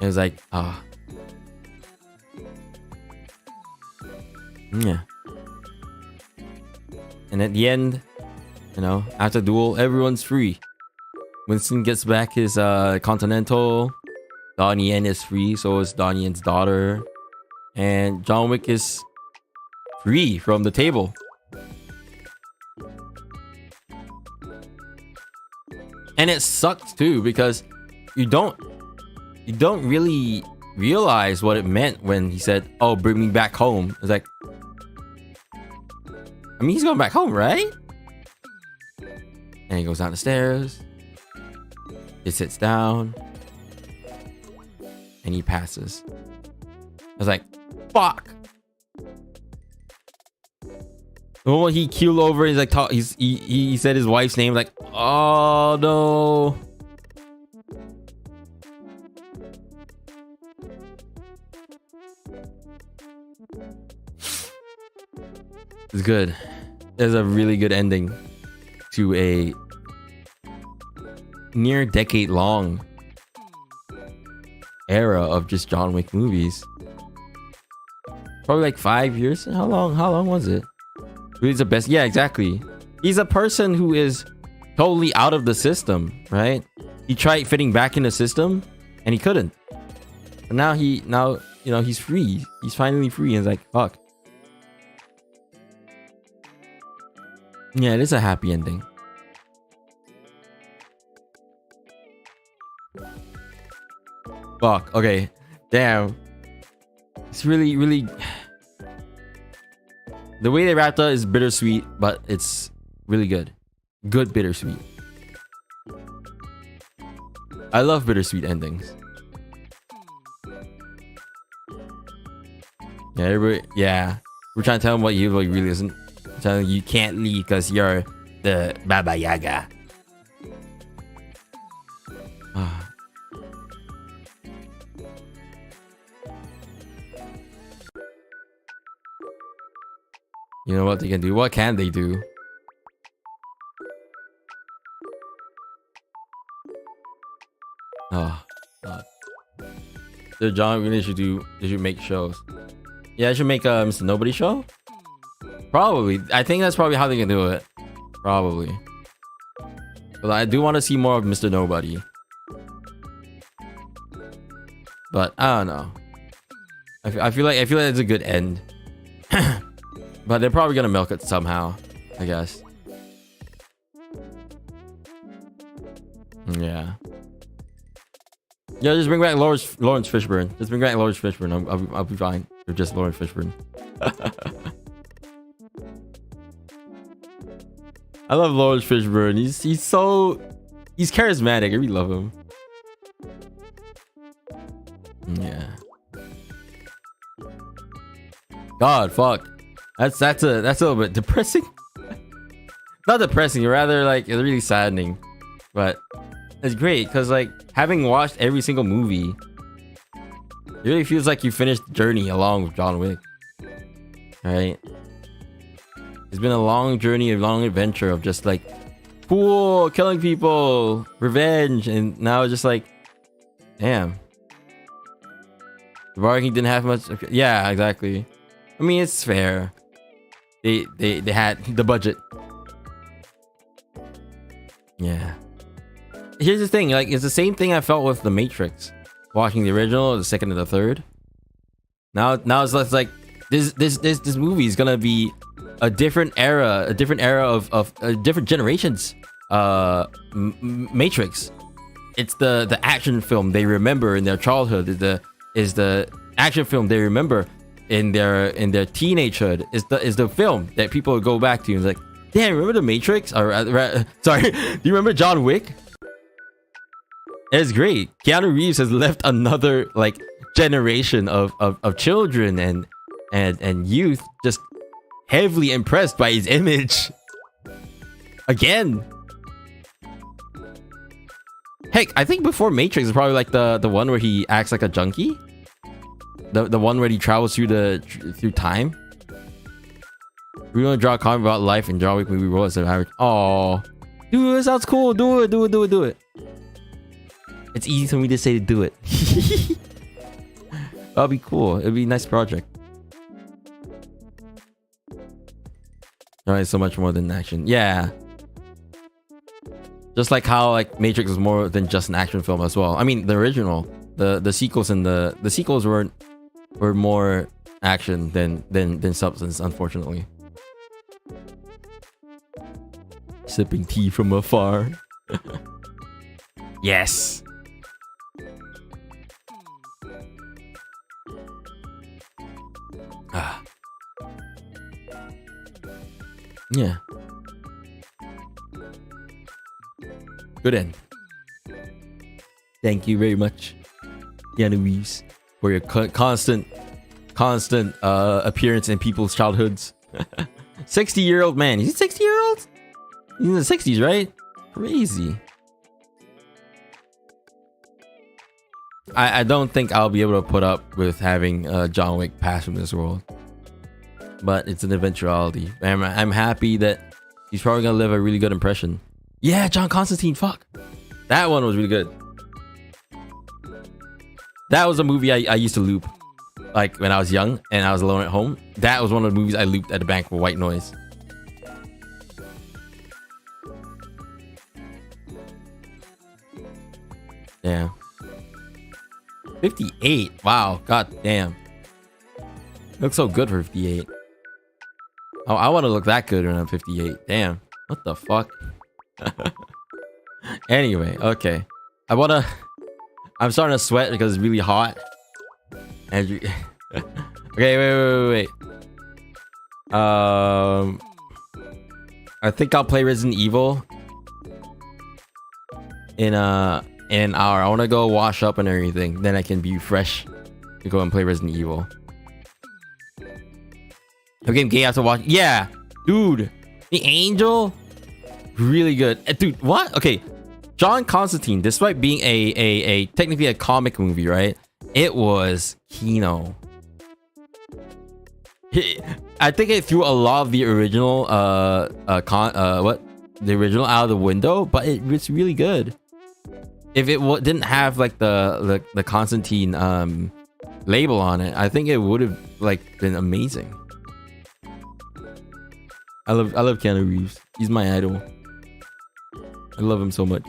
was like yeah. And at the end, you know, after the duel, everyone's free. Winston gets back his Continental. Donnie Yen is free, so is Donnie Yen's daughter. And John Wick is free from the table. And it sucks too, because you don't really realize what it meant when he said, "Oh, bring me back home." It's like, I mean, he's going back home, right? And he goes down the stairs. He sits down. And he passes. I was like, fuck. Oh, he keeled over. He's like, he said his wife's name. Like, oh no. It's good. There's a really good ending to a near decade-long era of just John Wick movies. Probably like 5 years. How long was it? He's the best. Yeah, exactly. He's a person who is totally out of the system, right? He tried fitting back in the system and he couldn't. But now you know, he's free. He's finally free, and it's like, fuck. Yeah, it is a happy ending. Fuck. Okay. Damn. It's really. The way they wrapped up is bittersweet, but it's really good. Good bittersweet. I love bittersweet endings. Yeah, everybody. Yeah, we're trying to tell him what he really isn't. Telling him you can't leave because you're the Baba Yaga. You know what they can do? What can they do? Oh, God. So John really should make shows. Yeah, I should make a Mr. Nobody show. Probably. I think that's probably how they can do it. Probably. But I do want to see more of Mr. Nobody. But I don't know. I feel like it's a good end. But they're probably gonna milk it somehow, I guess. Yeah. Yeah, just bring back Lawrence Fishburne. Just bring back Lawrence Fishburne. I'll be fine with just Lawrence Fishburne. I love Lawrence Fishburne. He's charismatic. I really love him. Yeah. God, fuck. That's a little bit depressing. Not depressing, rather like it's really saddening. But it's great because like having watched every single movie, it really feels like you finished the journey along with John Wick. Right? It's been a long journey, a long adventure of just like cool, killing people, revenge, and now it's just like, damn. The King didn't have much. Yeah, exactly. I mean, it's fair. They had the budget. Yeah. Here's the thing, like it's the same thing I felt with The Matrix. Watching the original, the second and the third. Now it's like this movie is gonna be a different era of different generations. Matrix. It's the action film they remember in their childhood. Is the action film they remember in their teenagehood. Is the film that people go back to and like, damn, remember The Matrix? Or sorry, do you remember John Wick? It's great. Keanu Reeves has left another like generation of children and youth just heavily impressed by his image. Again. Heck, I think before Matrix is probably like the one where he acts like a junkie. The one where he travels through time. We're gonna draw a comic about life and John Wick movie role instead of average. Oh, dude, that sounds cool. Do it. It's easy for me to say to do it. That'll be cool. It'll be a nice project. Alright, so much more than action. Yeah. Just like how like Matrix was more than just an action film as well. I mean, the original, the sequels and the sequels were more action than substance, unfortunately. Sipping tea from afar. Yes. Ah. Yeah. Good end. Thank you very much, Keanu Reeves, for your constant appearance in people's childhoods. 60-year-old man. Is he 60-year-old? He's in the 60s, right? Crazy. I don't think I'll be able to put up with having John Wick pass from this world. But it's an eventuality. I'm happy that he's probably gonna leave a really good impression. Yeah, John Constantine, fuck. That one was really good. That was a movie I used to loop. Like when I was young and I was alone at home. That was one of the movies I looped at the bank for white noise. Yeah. 58. Wow. God damn. Looks so good for 58. Oh, I want to look that good when I'm 58. Damn. What the fuck? Anyway, okay. I'm starting to sweat because it's really hot. And okay, wait. I think I'll play Resident Evil in an hour. I want to go wash up and everything. Then I can be fresh to go and play Resident Evil. Okay, gay after watch. Yeah, dude, the Angel, really good. Dude, what? Okay, John Constantine, despite being a technically a comic movie, right? It was Kino. I think it threw a lot of the original the original out of the window, but it's really good. If it didn't have like the Constantine label on it, I think it would have like been amazing. I love Keanu Reeves. He's my idol. I love him so much.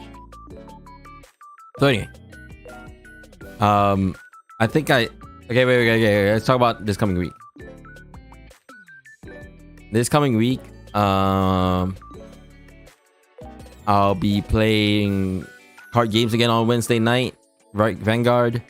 So anyway, I think okay, wait. Let's talk about this coming week. This coming week, I'll be playing card games again on Wednesday night, right? Vanguard.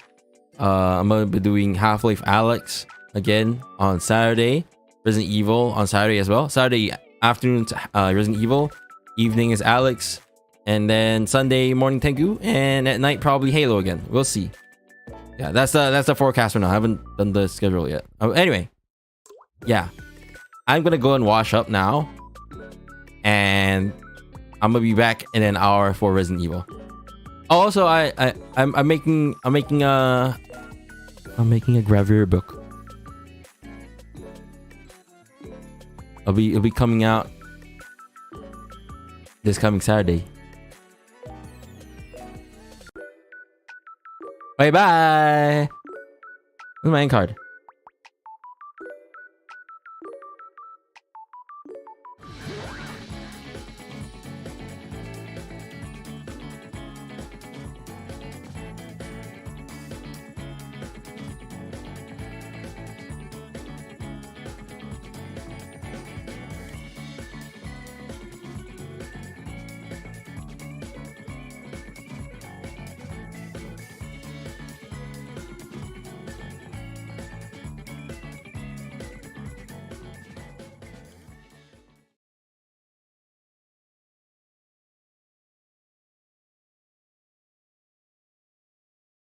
I'm gonna be doing Half-Life Alyx again on Saturday. Resident Evil on Saturday as well. Saturday afternoon, Resident Evil. Evening is Alyx. And then Sunday morning Tengu, and at night probably Halo again. We'll see. Yeah, that's the forecast for now. I haven't done the schedule yet. Anyway, yeah, I'm gonna go and wash up now, and I'm gonna be back in an hour for Resident Evil. Also, I'm making a gravure book. It'll be coming out this coming Saturday. Bye bye. Where's my end card?